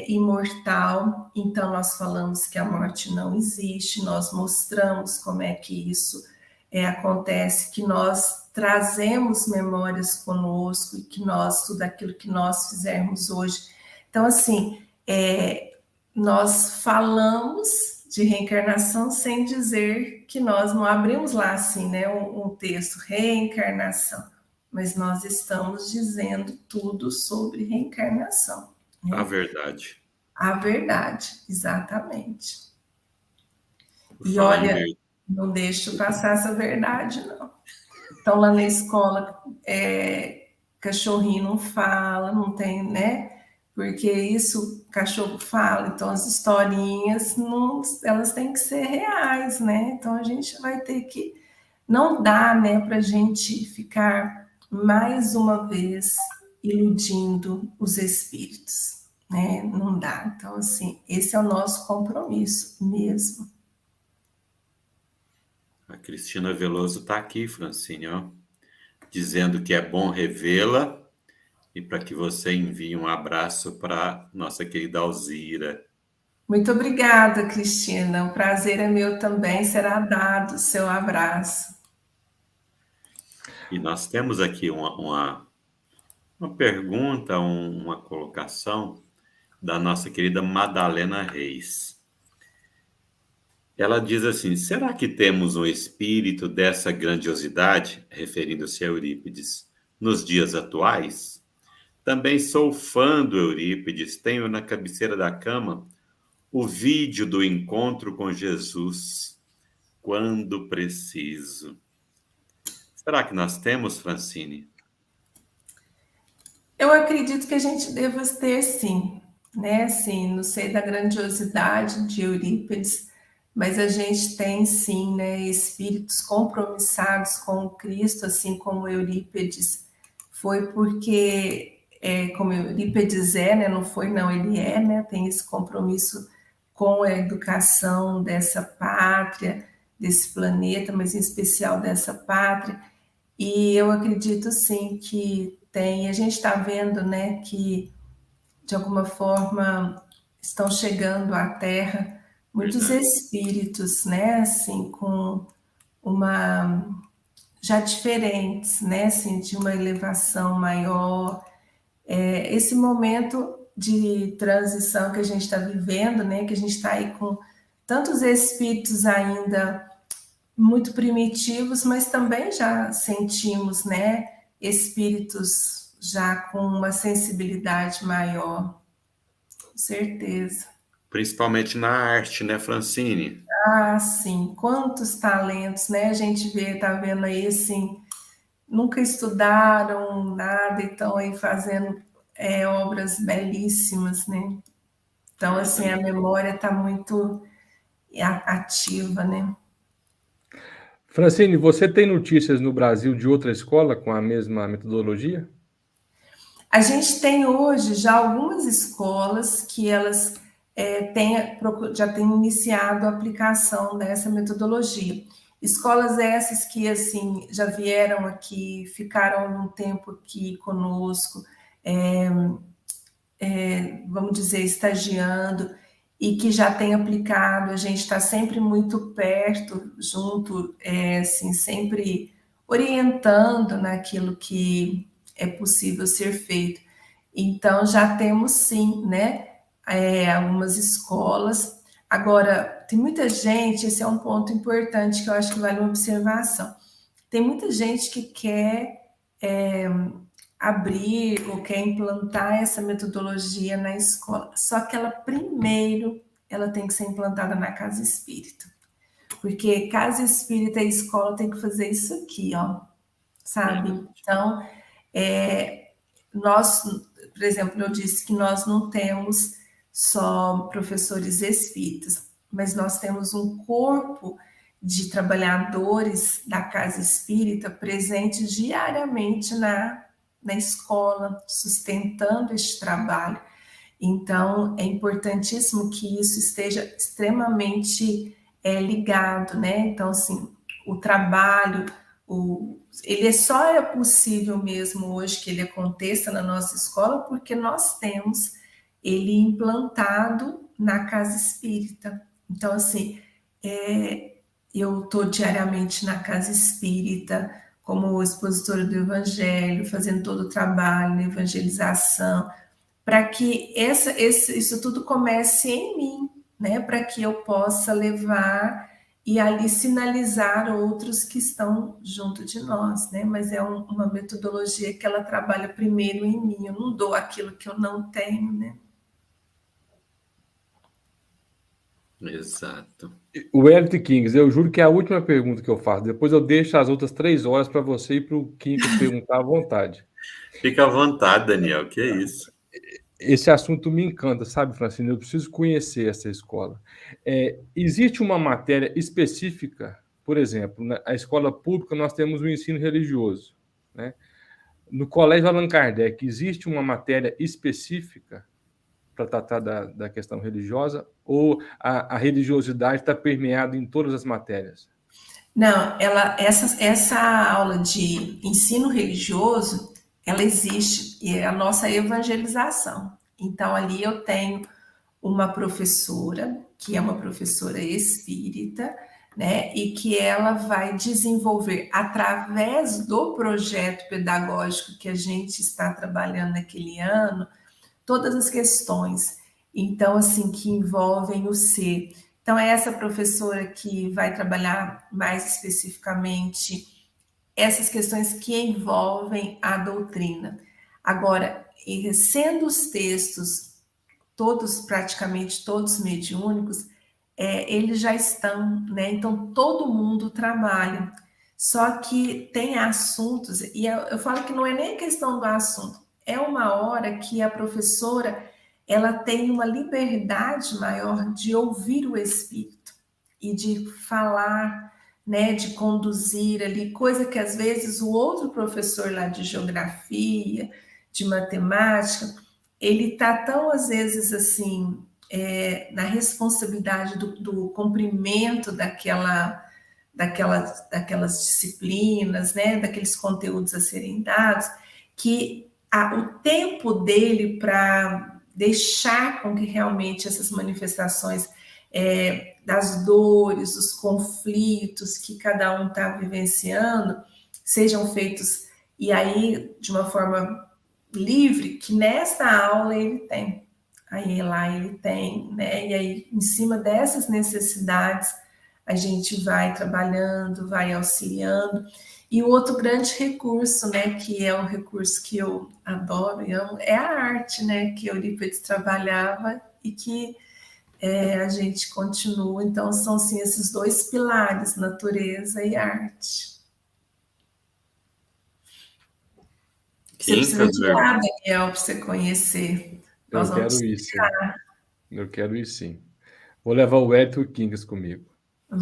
imortal, então nós falamos que a morte não existe, nós mostramos como é que isso acontece, que nós trazemos memórias conosco e que nós, tudo aquilo que nós fizermos hoje. Então, assim, nós falamos de reencarnação sem dizer que nós não abrimos lá, assim, né, um texto, reencarnação, mas nós estamos dizendo tudo sobre reencarnação. Né? A verdade. A verdade, exatamente. E olha, não deixo passar essa verdade, não. Então, lá na escola, cachorrinho não fala, não tem, né? Porque isso, cachorro fala, então as historinhas, elas têm que ser reais, né? Então, a gente vai ter que... Não dá, né, para a gente ficar mais uma vez iludindo os espíritos, né? Não dá. Então, assim, esse é o nosso compromisso mesmo. A Cristina Veloso está aqui, Francine, ó, dizendo que é bom revê-la e para que você envie um abraço para nossa querida Alzira. Muito obrigada, Cristina. O prazer é meu também. Será dado o seu abraço. E nós temos aqui uma pergunta, uma colocação da nossa querida Madalena Reis. Ela diz assim: será que temos um espírito dessa grandiosidade, referindo-se a Eurípides, nos dias atuais? Também sou fã do Eurípides, tenho na cabeceira da cama o vídeo do encontro com Jesus, quando preciso. Será que nós temos, Francine? Eu acredito que a gente deva ter, sim, né? Sim, não sei da grandiosidade de Eurípides, mas a gente tem, sim, né, espíritos compromissados com o Cristo, assim como Eurípides foi, porque, como Eurípides né, não foi, não, ele né, tem esse compromisso com a educação dessa pátria, desse planeta, mas em especial dessa pátria, e eu acredito, sim, que tem, a gente está vendo, né, que, de alguma forma, estão chegando à Terra muitos espíritos, né, assim, com já diferentes, né, assim, de uma elevação maior. Esse momento de transição que a gente está vivendo, né, que a gente está aí com tantos espíritos ainda muito primitivos, mas também já sentimos, né, espíritos já com uma sensibilidade maior, com certeza. Principalmente na arte, né, Francine? Ah, sim, quantos talentos, né? A gente tá vendo aí, assim, nunca estudaram nada e estão aí fazendo obras belíssimas, né? Então, assim, a memória está muito ativa, né? Francine, você tem notícias no Brasil de outra escola com a mesma metodologia? A gente tem hoje já algumas escolas que elas já têm iniciado a aplicação dessa metodologia. Escolas essas que, assim, já vieram aqui, ficaram um tempo aqui conosco, vamos dizer, estagiando, e que já tem aplicado, a gente está sempre muito perto, junto, assim, sempre orientando naquilo que é possível ser feito. Então, já temos, sim, né, algumas escolas. Agora, tem muita gente, esse é um ponto importante que eu acho que vale uma observação. Tem muita gente que quer abrir ou quer implantar essa metodologia na escola, só que ela primeiro tem que ser implantada na casa espírita, porque casa espírita e escola tem que fazer isso aqui, ó, sabe? Então, nós por exemplo, eu disse que nós não temos só professores espíritas, mas nós temos um corpo de trabalhadores da casa espírita presente diariamente na escola, sustentando este trabalho. Então, é importantíssimo que isso esteja extremamente ligado, né? Então, assim, o trabalho, ele só é possível mesmo hoje que ele aconteça na nossa escola porque nós temos ele implantado na casa espírita. Então, assim, eu estou diariamente na casa espírita como expositora do evangelho, fazendo todo o trabalho na evangelização, para que isso tudo comece em mim, né? Para que eu possa levar e ali sinalizar outros que estão junto de nós, né? Mas é uma metodologia que ela trabalha primeiro em mim, eu não dou aquilo que eu não tenho, né? Exato. O Wellington Kings, eu juro que é a última pergunta que eu faço. Depois eu deixo as outras 3 horas para você e para o Kings perguntar à vontade. Fica à vontade, Daniel, que é isso. Esse assunto me encanta, sabe, Francine? Eu preciso conhecer essa escola. Existe uma matéria específica, por exemplo, na escola pública nós temos o ensino religioso, né? No Colégio Allan Kardec, existe uma matéria específica para tratar da questão religiosa ou a religiosidade está permeada em todas as matérias? Não, essa aula de ensino religioso, ela existe, e é a nossa evangelização. Então, ali eu tenho uma professora, que é uma professora espírita, né, e que ela vai desenvolver, através do projeto pedagógico que a gente está trabalhando naquele ano, todas as questões, então, assim, que envolvem o ser. Então, é essa professora que vai trabalhar mais especificamente essas questões que envolvem a doutrina. Agora, sendo os textos praticamente todos mediúnicos, eles já estão, né? Então, todo mundo trabalha. Só que tem assuntos, e eu falo que não é nem questão do assunto, é uma hora que a professora ela tem uma liberdade maior de ouvir o espírito e de falar, né, de conduzir ali, coisa que às vezes o outro professor lá de geografia, de matemática, ele está tão às vezes assim na responsabilidade do cumprimento daquelas disciplinas, né, daqueles conteúdos a serem dados, que o tempo dele para deixar com que realmente essas manifestações das dores, dos conflitos que cada um está vivenciando, sejam feitos, e aí de uma forma livre, que nesta aula ele tem. Aí lá ele tem, né? E aí, em cima dessas necessidades, a gente vai trabalhando, vai auxiliando. E o outro grande recurso, né, que é um recurso que eu adoro e amo, é a arte, né, que Eurípides trabalhava e que a gente continua. Então, são, assim, esses dois pilares, natureza e arte. Você precisa de lá, Daniel, para você conhecer. Eu quero ir sim. Vou levar o Wellington Kings comigo.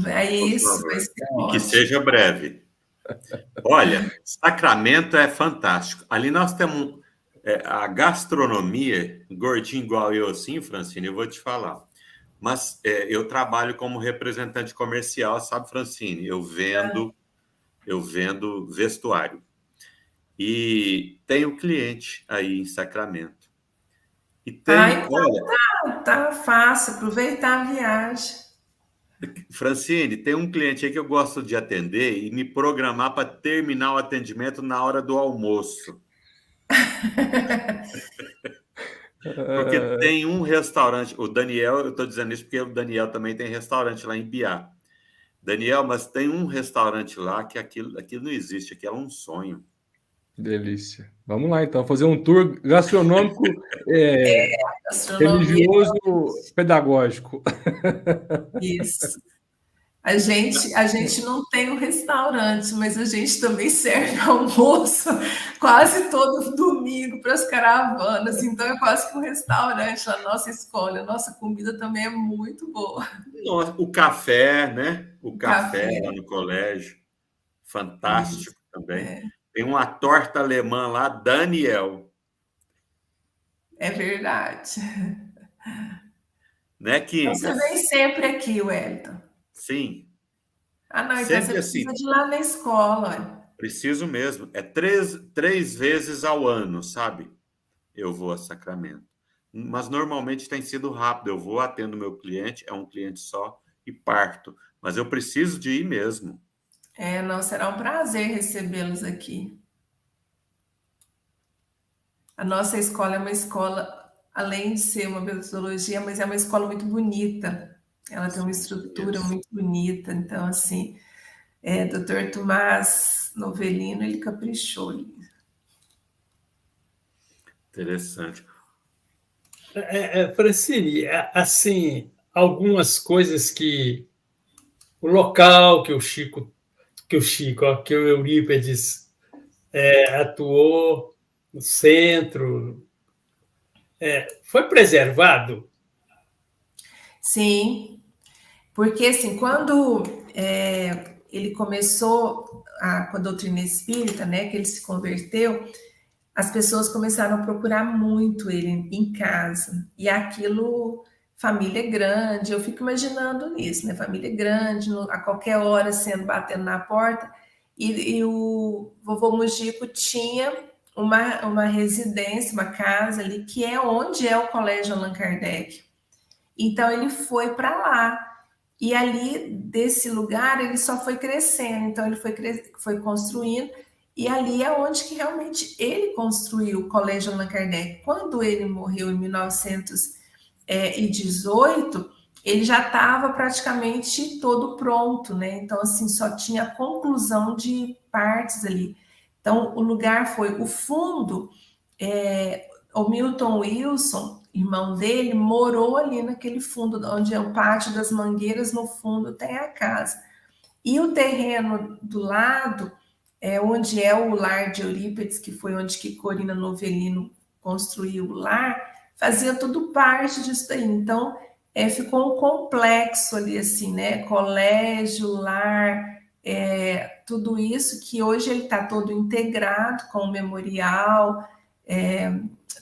É isso, vai ser ótimo. E que ótimo. seja breve. Olha, Sacramento é fantástico. Ali nós temos a gastronomia, gordinho igual eu assim, Francine, eu vou te falar. Mas eu trabalho como representante comercial, sabe, Francine? Eu vendo vestuário. E tenho cliente aí em Sacramento. E tem, então tá fácil, aproveitar a viagem. Francine, tem um cliente aí que eu gosto de atender e me programar para terminar o atendimento na hora do almoço. Porque tem um restaurante, o Daniel, eu estou dizendo isso porque o Daniel também tem restaurante lá em Biá. Daniel, mas tem um restaurante lá que aquilo não existe, aquilo é um sonho. Delícia. Vamos lá, então, fazer um tour gastronômico religioso pedagógico. Isso. A gente não tem um restaurante, mas a gente também serve almoço quase todo domingo para as caravanas, então é quase que um restaurante na nossa escola. A nossa comida também é muito boa. Nossa, o café, né? O café Café, lá no colégio, fantástico também. é, Tem uma torta alemã lá, Daniel, é verdade. né, Então você vem Kingas? sempre aqui, Wellington. Sim, Ah, não, então você sempre precisa assim. de ir lá na escola. Olha. Preciso mesmo. É três vezes ao ano, sabe? Eu vou a Sacramento. Mas normalmente tem sido rápido. Eu vou, atendo meu cliente, é um cliente só, e parto. Mas eu preciso de ir mesmo. É, não, será um prazer recebê-los aqui. A nossa escola é uma escola, além de ser uma metodologia, mas é uma escola muito bonita. Ela tem uma estrutura Isso. muito bonita. Então, assim, Dr. Tomás Novelino, ele caprichou ali. Interessante. Francine, assim, algumas coisas que o local que o Eurípides atuou no centro, foi preservado? Sim, porque assim, quando ele começou com a doutrina espírita, né, que ele se converteu, as pessoas começaram a procurar muito ele em casa. E aquilo, família grande, eu fico imaginando nisso, né? Família grande, a qualquer hora sendo batendo na porta. E o vovô Mujico tinha uma residência, uma casa ali, que é onde é o Colégio Allan Kardec. Então ele foi para lá. E ali, desse lugar, ele só foi crescendo. Então ele foi construindo. E ali é onde que realmente ele construiu o Colégio Allan Kardec. Quando ele morreu em 1918, ele já estava praticamente todo pronto, né? Então, assim, só tinha a conclusão de partes ali. Então, o lugar foi o fundo. O Milton Wilson, irmão dele, morou ali naquele fundo, onde é o Pátio das Mangueiras, no fundo tem a casa. E o terreno do lado, onde é o lar de Eurípides, que foi onde que Corina Novelino construiu o lar, fazia tudo parte disso daí. Então, ficou um complexo ali, assim, né? Colégio, lar, tudo isso que hoje ele está todo integrado com o memorial,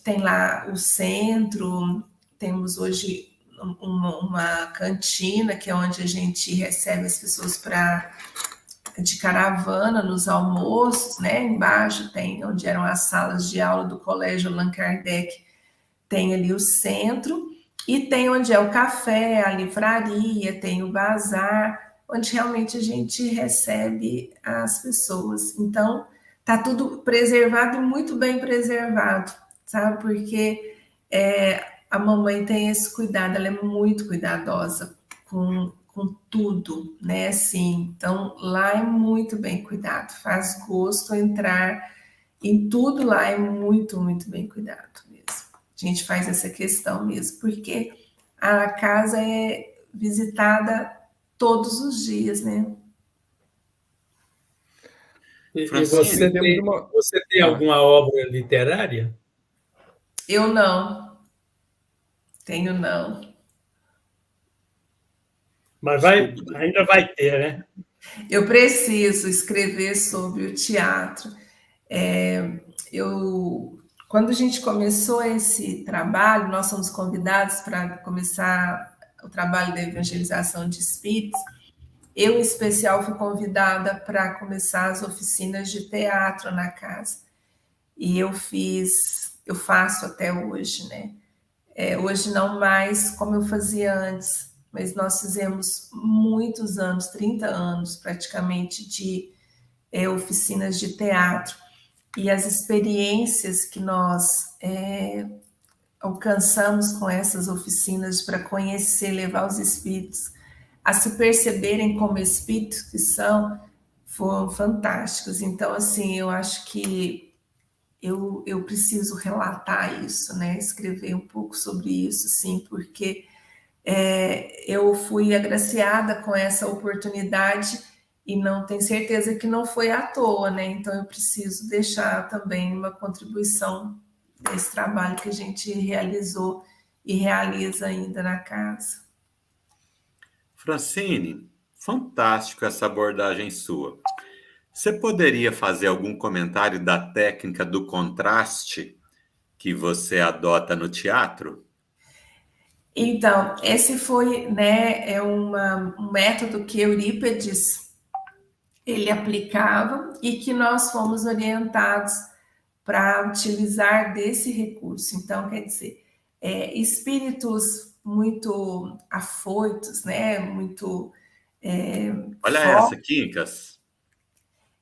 tem lá o centro, temos hoje uma cantina, que é onde a gente recebe as pessoas de caravana nos almoços, né? Embaixo tem onde eram as salas de aula do Colégio Allan Kardec, tem ali o centro, e tem onde é o café, a livraria, tem o bazar, onde realmente a gente recebe as pessoas. Então, tá tudo preservado e muito bem preservado, sabe? Porque a mamãe tem esse cuidado, ela é muito cuidadosa com tudo, né? Assim, então lá é muito bem cuidado, faz gosto entrar em tudo lá, é muito, muito bem cuidado mesmo. A gente faz essa questão mesmo, porque a casa é visitada todos os dias, né? E Francine, você tem alguma obra literária? Eu não, tenho não. Mas desculpa. ainda vai ter, né? Eu preciso escrever sobre o teatro. Quando a gente começou esse trabalho, nós somos convidados para começar o trabalho da evangelização de espíritos. Eu, em especial, fui convidada para começar as oficinas de teatro na casa. E eu faço até hoje, né? Hoje não mais como eu fazia antes, mas nós fizemos muitos anos, 30 anos praticamente, de oficinas de teatro. E as experiências que nós alcançamos com essas oficinas para conhecer, levar os espíritos a se perceberem como espíritos que são, foram fantásticos. Então, assim, eu acho que eu preciso relatar isso, né? Escrever um pouco sobre isso, sim, porque eu fui agraciada com essa oportunidade e não tenho certeza que não foi à toa, né? Então eu preciso deixar também uma contribuição desse trabalho que a gente realizou e realiza ainda na casa. Francine, fantástico essa abordagem sua. Você poderia fazer algum comentário da técnica do contraste que você adota no teatro? Então, esse foi, né, um método que Eurípides ele aplicava e que nós fomos orientados para utilizar desse recurso. Então, quer dizer, espíritos muito afoitos, né, muito Olha fortes, essa, Quincas.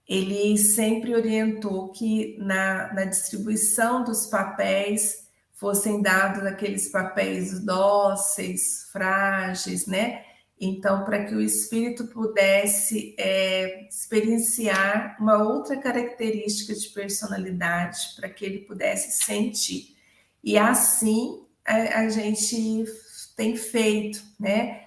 ele sempre orientou que na distribuição dos papéis fossem dados aqueles papéis dóceis, frágeis, né? Então, para que o espírito pudesse experienciar uma outra característica de personalidade, para que ele pudesse sentir. E assim a gente tem feito, né?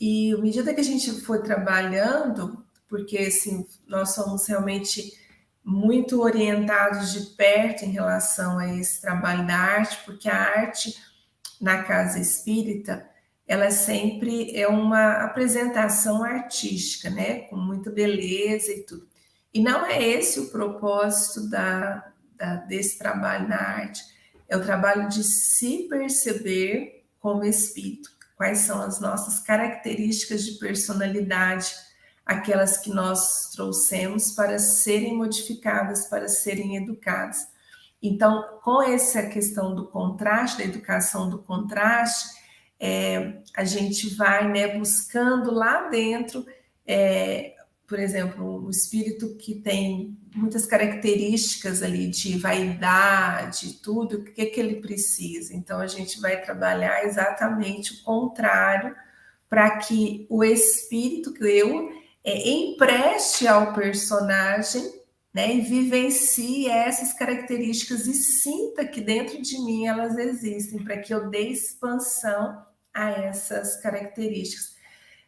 E à medida que a gente foi trabalhando, porque assim, nós somos realmente muito orientados de perto em relação a esse trabalho da arte, porque a arte na casa espírita, ela sempre é uma apresentação artística, né? Com muita beleza e tudo. E não é esse o propósito desse trabalho na arte. É o trabalho de se perceber como espírito. Quais são as nossas características de personalidade, aquelas que nós trouxemos para serem modificadas, para serem educadas. Então, com essa questão do contraste, da educação do contraste, a gente vai, né, buscando lá dentro, por exemplo, um espírito que tem muitas características ali de vaidade, tudo, o que ele precisa. Então, a gente vai trabalhar exatamente o contrário, para que o espírito, que eu, empreste ao personagem, né, e vivencie essas características e sinta que dentro de mim elas existem, para que eu dê expansão a essas características.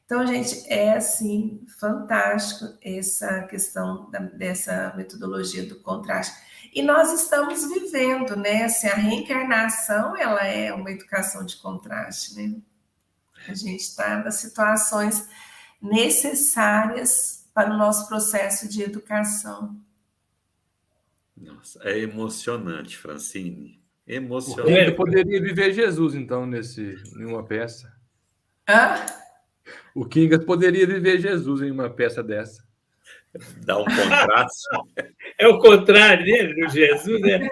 Então, gente, é assim, fantástico essa questão dessa metodologia do contraste. E nós estamos vivendo, né? Assim, a reencarnação, ela é uma educação de contraste, né? A gente está nas situações necessárias para o nosso processo de educação. Nossa, é emocionante, Francine. Emocionante. Ele poderia viver Jesus, então, em uma peça. Hã? O Kingas poderia viver Jesus em uma peça dessa. Dá um contraste. É o contrário dele, do Jesus, né?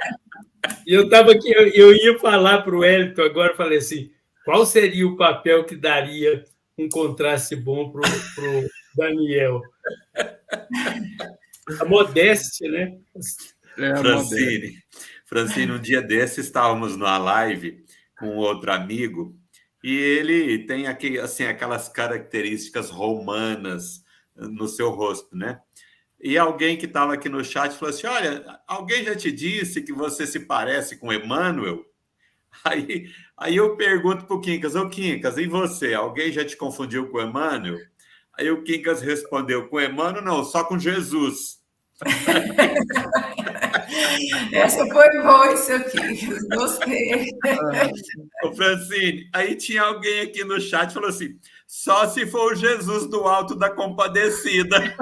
E eu estava aqui, eu ia falar para o Wellington agora, falei assim, qual seria o papel que daria um contraste bom para o Daniel? A modéstia, né? Francine, um dia desses estávamos numa live com outro amigo e ele tem aquelas características romanas no seu rosto, né? E alguém que estava aqui no chat falou assim, olha, alguém já te disse que você se parece com Emmanuel? Aí eu pergunto para o Quincas, ô Quincas, e você? Alguém já te confundiu com Emmanuel? Aí o Quincas respondeu, com Emmanuel não, só com Jesus. Essa foi boa, seu Quincas, gostei. Ô Francine, aí tinha alguém aqui no chat que falou assim, só se for o Jesus do Alto da Compadecida.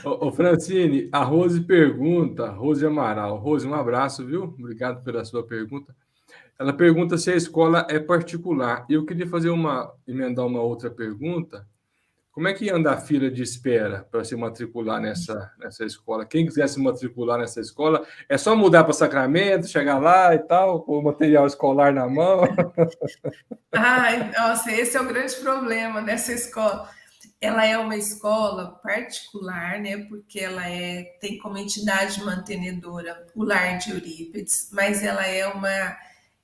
Ô, Francine, a Rose pergunta, Rose Amaral. Rose, um abraço, viu? Obrigado pela sua pergunta. Ela pergunta se a escola é particular. E eu queria emendar uma outra pergunta. Como é que anda a fila de espera para se matricular nessa escola? Quem quiser se matricular nessa escola, é só mudar para Sacramento, chegar lá e tal, com o material escolar na mão? Ai, nossa, esse é o grande problema dessa escola. Ela é uma escola particular, né? Porque ela tem como entidade mantenedora o Lar de Eurípides, mas ela é uma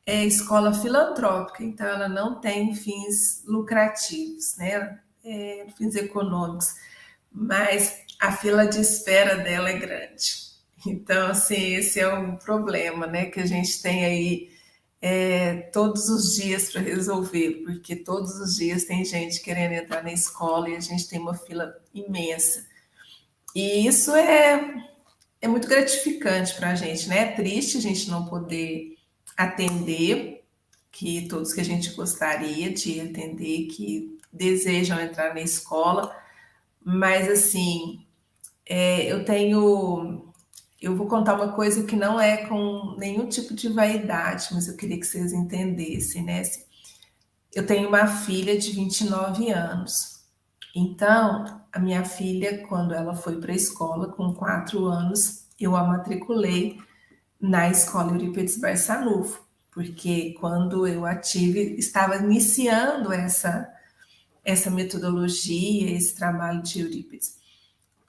escola filantrópica, então ela não tem fins lucrativos, né? Fins econômicos, mas a fila de espera dela é grande. Então, assim, esse é um problema, né, que a gente tem aí todos os dias para resolver, porque todos os dias tem gente querendo entrar na escola e a gente tem uma fila imensa. E isso é muito gratificante para a gente, né? É triste a gente não poder atender que todos que a gente gostaria de atender, que desejam entrar na escola, mas assim, eu vou contar uma coisa que não é com nenhum tipo de vaidade, mas eu queria que vocês entendessem, né? Eu tenho uma filha de 29 anos. Então, a minha filha, quando ela foi para a escola, com 4 anos, eu a matriculei na escola Eurípides Barçanufo, porque quando eu a tive, estava iniciando essa metodologia, esse trabalho de Eurípides.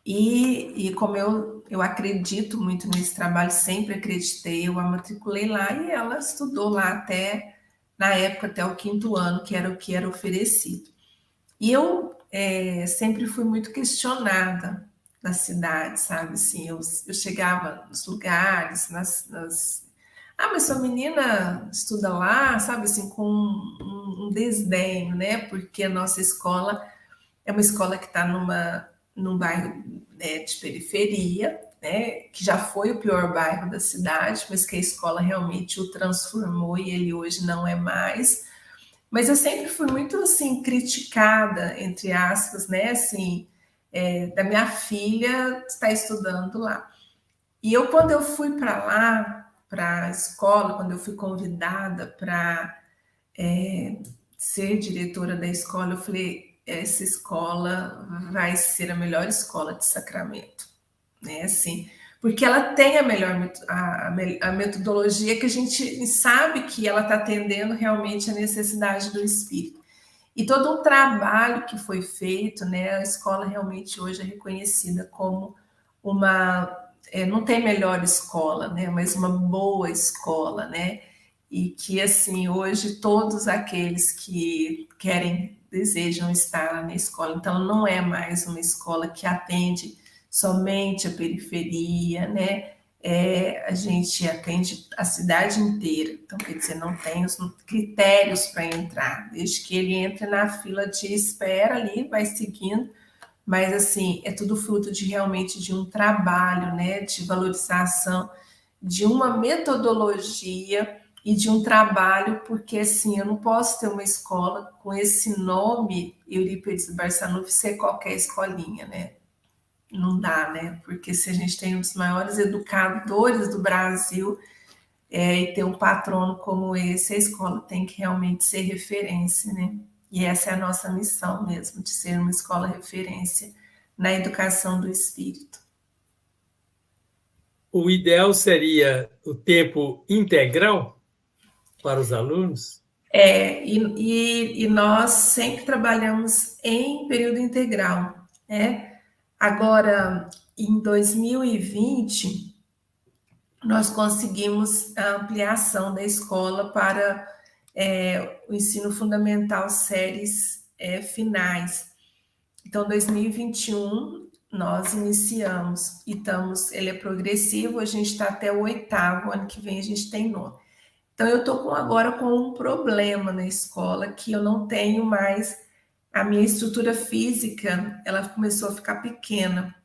E como eu acredito muito nesse trabalho, sempre acreditei, eu a matriculei lá e ela estudou lá até, na época, até o 5º ano, que era o que era oferecido. E eu sempre fui muito questionada na cidade, sabe? Assim, eu chegava nos lugares, mas sua menina estuda lá, sabe? Assim, com um desdenho, né? Porque a nossa escola é uma escola que está num bairro, né, de periferia, né? Que já foi o pior bairro da cidade, mas que a escola realmente o transformou e ele hoje não é mais. Mas eu sempre fui muito, assim, criticada, entre aspas, né, assim, da minha filha estar estudando lá. E eu, quando eu fui para lá, para a escola, quando eu fui convidada para ser diretora da escola, eu falei, essa escola vai ser a melhor escola de Sacramento, né, assim, porque ela tem a metodologia que a gente sabe que ela está atendendo realmente a necessidade do espírito. E todo um trabalho que foi feito, né? A escola realmente hoje é reconhecida como não tem melhor escola, né? Mas uma boa escola, né? E que, assim, hoje todos aqueles que desejam estar na escola, então não é mais uma escola que atende somente a periferia, né? A gente atende a cidade inteira, então quer dizer, não tem os critérios para entrar, desde que ele entre na fila de espera ali, vai seguindo, mas assim, é tudo fruto realmente de um trabalho, né, de valorização, de uma metodologia e de um trabalho, porque assim, eu não posso ter uma escola com esse nome, Eurípides Barçanufo, ser qualquer escolinha, né? Não dá, né? Porque se a gente tem um dos maiores educadores do Brasil e ter um patrono como esse, a escola tem que realmente ser referência, né? E essa é a nossa missão mesmo, de ser uma escola referência na educação do espírito. O ideal seria o tempo integral para os alunos? E nós sempre trabalhamos em período integral, né? Agora, em 2020, nós conseguimos a ampliação da escola para o ensino fundamental séries finais. Então, 2021, nós iniciamos e ele é progressivo, a gente está até o 8º, ano que vem a gente tem 9º. Então, eu estou agora com um problema na escola, que eu não tenho mais, a minha estrutura física, ela começou a ficar pequena.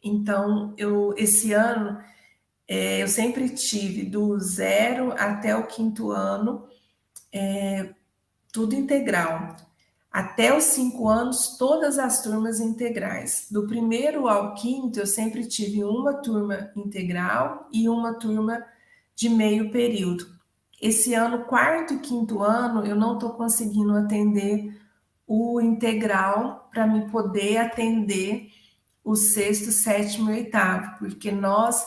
Então, esse ano, eu sempre tive do 0 até o 5º ano, tudo integral. Até os 5 anos, todas as turmas integrais. Do 1º ao 5º, eu sempre tive uma turma integral e uma turma de meio período. Esse ano, 4º e 5º ano, eu não estou conseguindo atender o integral para me poder atender o 6º, 7º e 8º, porque nós,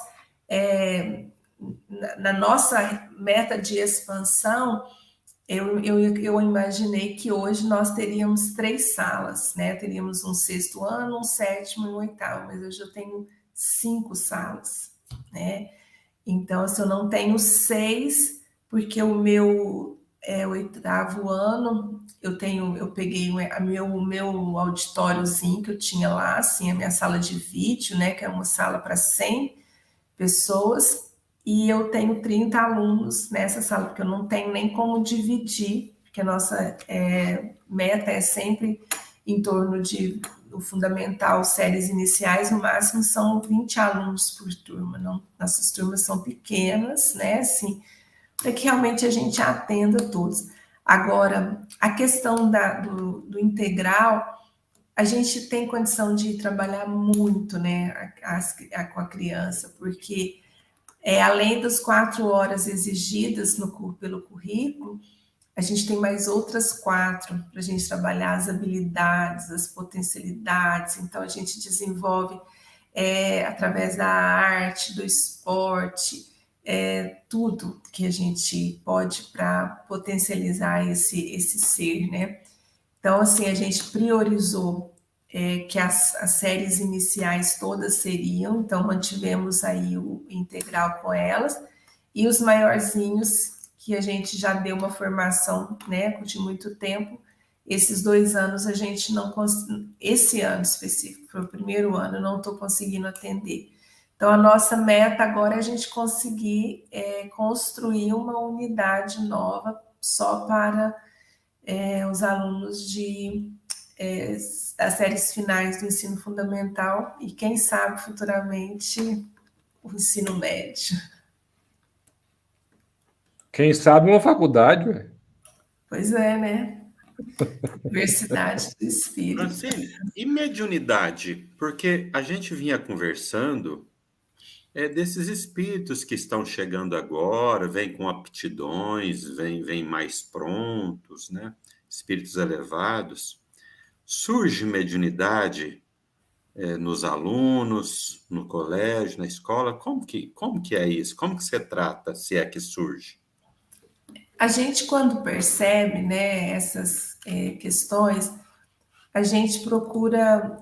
na nossa meta de expansão, eu imaginei que hoje nós teríamos 3 salas, né? Teríamos um 6º ano, um 7º e um 8º, mas hoje eu tenho 5 salas, né? Então, assim, eu não tenho 6, porque o meu 8º ano, eu peguei o meu auditóriozinho que eu tinha lá, assim, a minha sala de vídeo, né? Que é uma sala para 100 pessoas, e eu tenho 30 alunos nessa sala, porque eu não tenho nem como dividir, porque a nossa meta é sempre em torno de, o fundamental, séries iniciais, no máximo são 20 alunos por turma. Não, nossas turmas são pequenas, né, assim, para que realmente a gente atenda todos. Agora, a questão do integral, a gente tem condição de trabalhar muito, né, com a criança, porque além das 4 horas exigidas pelo currículo, a gente tem mais outras 4 para a gente trabalhar as habilidades, as potencialidades. Então, a gente desenvolve através da arte, do esporte, tudo que a gente pode para potencializar esse ser, né? Então, assim, a gente priorizou que as séries iniciais todas seriam, então mantivemos aí o integral com elas, e os maiorzinhos, que a gente já deu uma formação, né, de muito tempo, esses 2 anos a gente não esse ano específico, foi o primeiro ano, eu não estou conseguindo atender. Então, a nossa meta agora é a gente conseguir construir uma unidade nova só para os alunos das séries finais do ensino fundamental e, quem sabe, futuramente, o ensino médio. Quem sabe uma faculdade, ué. Pois é, né? Universidade do Espírito. Francine, e mediunidade? Porque a gente vinha conversando desses espíritos que estão chegando agora, vêm com aptidões, vêm mais prontos, né? Espíritos elevados. Surge mediunidade nos alunos, no colégio, na escola? Como que é isso? Como que você trata, se é que surge? A gente, quando percebe, né, essas questões, a gente procura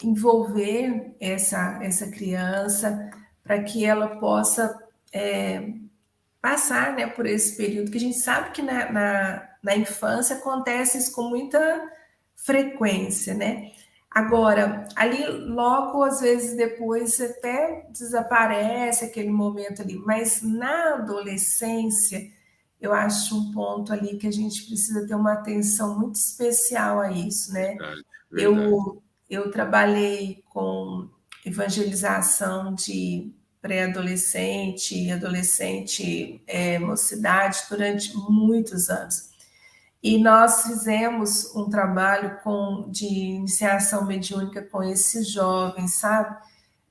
envolver essa criança para que ela possa passar, né, por esse período, que a gente sabe que na infância acontece isso com muita frequência, né? Agora, ali logo, às vezes, depois até desaparece aquele momento ali, mas na adolescência, eu acho um ponto ali que a gente precisa ter uma atenção muito especial a isso, né? Verdade. Eu trabalhei com evangelização de pré-adolescente, adolescente, mocidade, durante muitos anos. E nós fizemos um trabalho de iniciação mediúnica com esses jovens, sabe?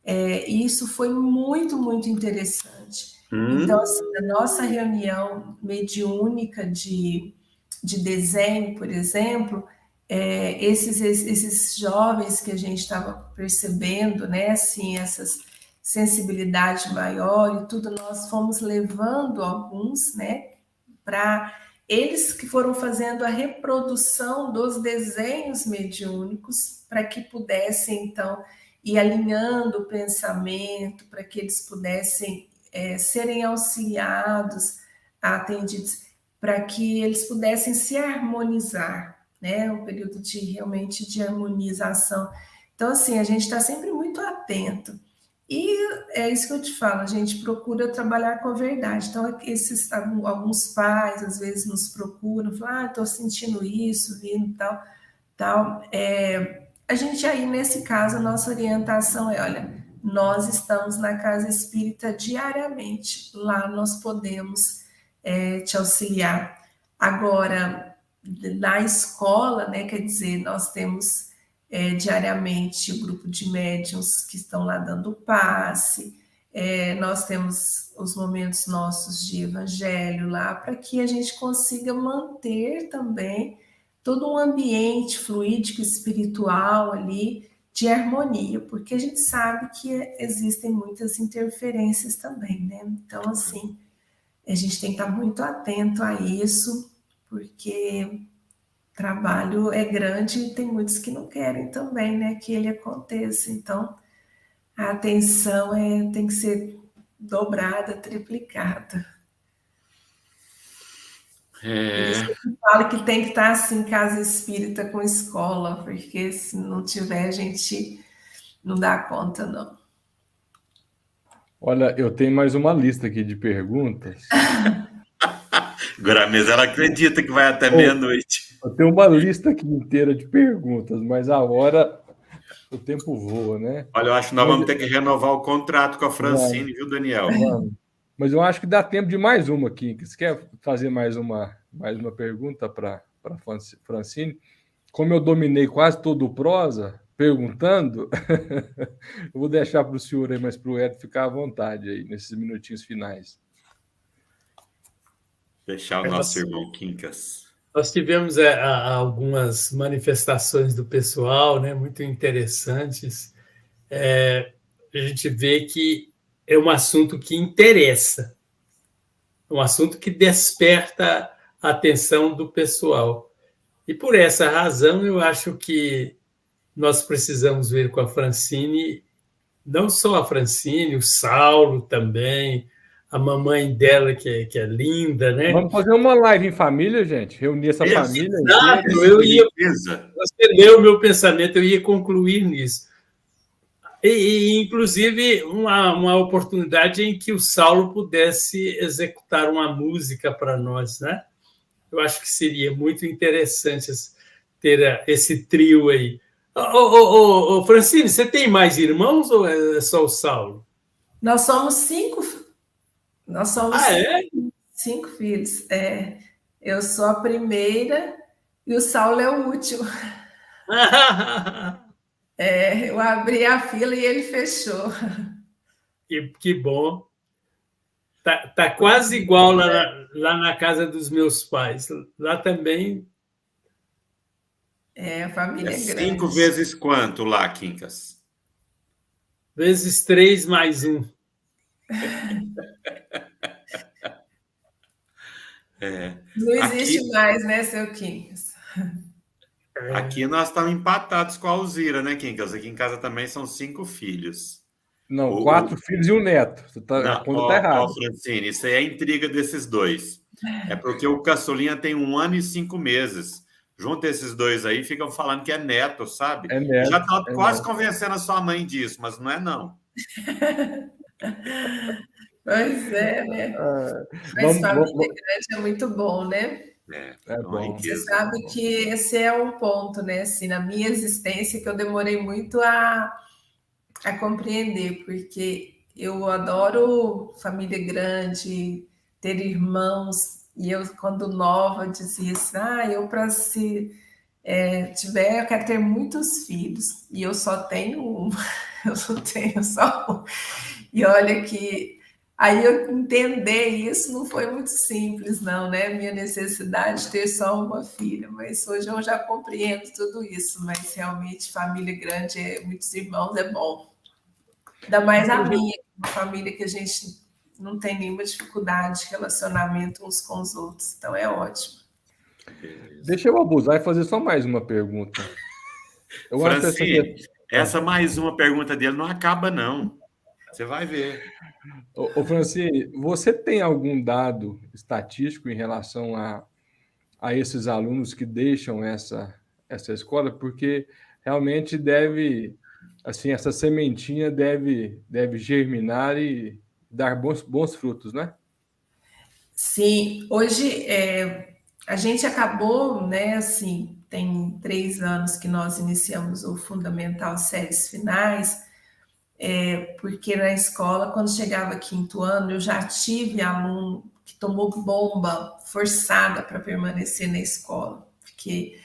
E isso foi muito, muito interessante. Então, assim, na nossa reunião mediúnica de desenho, por exemplo, esses jovens que a gente estava percebendo, né, assim, essas sensibilidade maior e tudo, nós fomos levando alguns, né, para eles que foram fazendo a reprodução dos desenhos mediúnicos para que pudessem, então, ir alinhando o pensamento, para que eles pudessem serem auxiliados, atendidos, para que eles pudessem se harmonizar, né? Um período realmente de harmonização. Então, assim, a gente está sempre muito atento. E é isso que eu te falo, a gente procura trabalhar com a verdade. Então, alguns pais, às vezes, nos procuram, falam, estou sentindo isso, vindo, tal. A gente aí, nesse caso, a nossa orientação é, olha, nós estamos na casa espírita diariamente, lá nós podemos te auxiliar. Agora, na escola, né, quer dizer, nós temos diariamente o grupo de médiuns que estão lá dando passe, nós temos os momentos nossos de evangelho lá, para que a gente consiga manter também todo um ambiente fluídico espiritual ali de harmonia, porque a gente sabe que existem muitas interferências também, né? Então, assim, a gente tem que estar muito atento a isso, porque o trabalho é grande e tem muitos que não querem também, né, que ele aconteça. Então, a atenção tem que ser dobrada, triplicada. Por isso que eu falo que tem que estar assim, casa espírita com escola, porque se não tiver, a gente não dá conta, não. Olha, eu tenho mais uma lista aqui de perguntas. Agora a mesa, ela acredita que vai até meia-noite. Eu tenho uma lista aqui inteira de perguntas, mas a hora, o tempo voa, né? Olha, eu acho que nós vamos ter que renovar o contrato com a Francine, viu, Daniel? Vamos. Mas eu acho que dá tempo de mais uma aqui. Você quer fazer mais uma pergunta para Francine? Como eu dominei quase todo o prosa perguntando, eu vou deixar para o senhor aí, mas para o Ed ficar à vontade aí, nesses minutinhos finais. Deixar o nosso irmão Quincas. Nós tivemos algumas manifestações do pessoal, né, muito interessantes. A gente vê que é um assunto que interessa, um assunto que desperta a atenção do pessoal. E por essa razão, eu acho que nós precisamos ver com a Francine, não só a Francine, o Saulo também, a mamãe dela, que é linda, né? Vamos fazer uma live em família, gente? Reunir essa família. Exato, você leu o meu pensamento, eu ia concluir nisso. Inclusive, uma oportunidade em que o Saulo pudesse executar uma música para nós, né? Eu acho que seria muito interessante ter esse trio aí. Francine, você tem mais irmãos ou é só o Saulo? Nós somos 5. Nós somos cinco filhos. Eu sou a primeira e o Saulo é o último. Eu abri a fila e ele fechou. Que bom. Tá quase igual lá na casa dos meus pais. Lá também. A família é grande. 5 vezes quanto lá, Quincas? Vezes 3 mais 1. Não existe mais, né, seu Quincas? Aqui nós estamos empatados com a Alzira, né, Quincas? Aqui em casa também são 5 filhos. Não, 4 filhos e um neto. A conta está errada. Francine, isso aí é intriga desses dois. É porque o caçulinha tem 1 ano e 5 meses. Junta esses dois aí, ficam falando que é neto, sabe? É neto. Já estão quase convencendo a sua mãe disso, mas não é não. Pois é, né? Mas família grande é muito bom, né? É bom. Você sabe que esse é um ponto, né? Assim, na minha existência, que eu demorei muito a compreender, porque eu adoro família grande, ter irmãos, e eu, quando nova, dizia assim, eu para se tiver, eu quero ter muitos filhos, e eu só tenho um, eu só tenho só um. E olha que aí eu entender isso não foi muito simples, não, né? Minha necessidade de ter só uma filha, mas hoje eu já compreendo tudo isso, mas realmente família grande, muitos irmãos é bom. Ainda mais a minha, uma família que a gente não tem nenhuma dificuldade de relacionamento uns com os outros, então é ótimo. Deixa eu abusar e fazer só mais uma pergunta. Francine, essa mais uma pergunta dele não acaba, não. Você vai ver. Ô Francine, você tem algum dado estatístico em relação a esses alunos que deixam essa escola? Porque realmente assim, essa sementinha deve germinar e dar bons frutos, né? Sim, hoje a gente acabou, né, assim, tem 3 anos que nós iniciamos o Fundamental Séries Finais, porque na escola, quando chegava 5º ano, eu já tive aluno que tomou bomba forçada para permanecer na escola, porque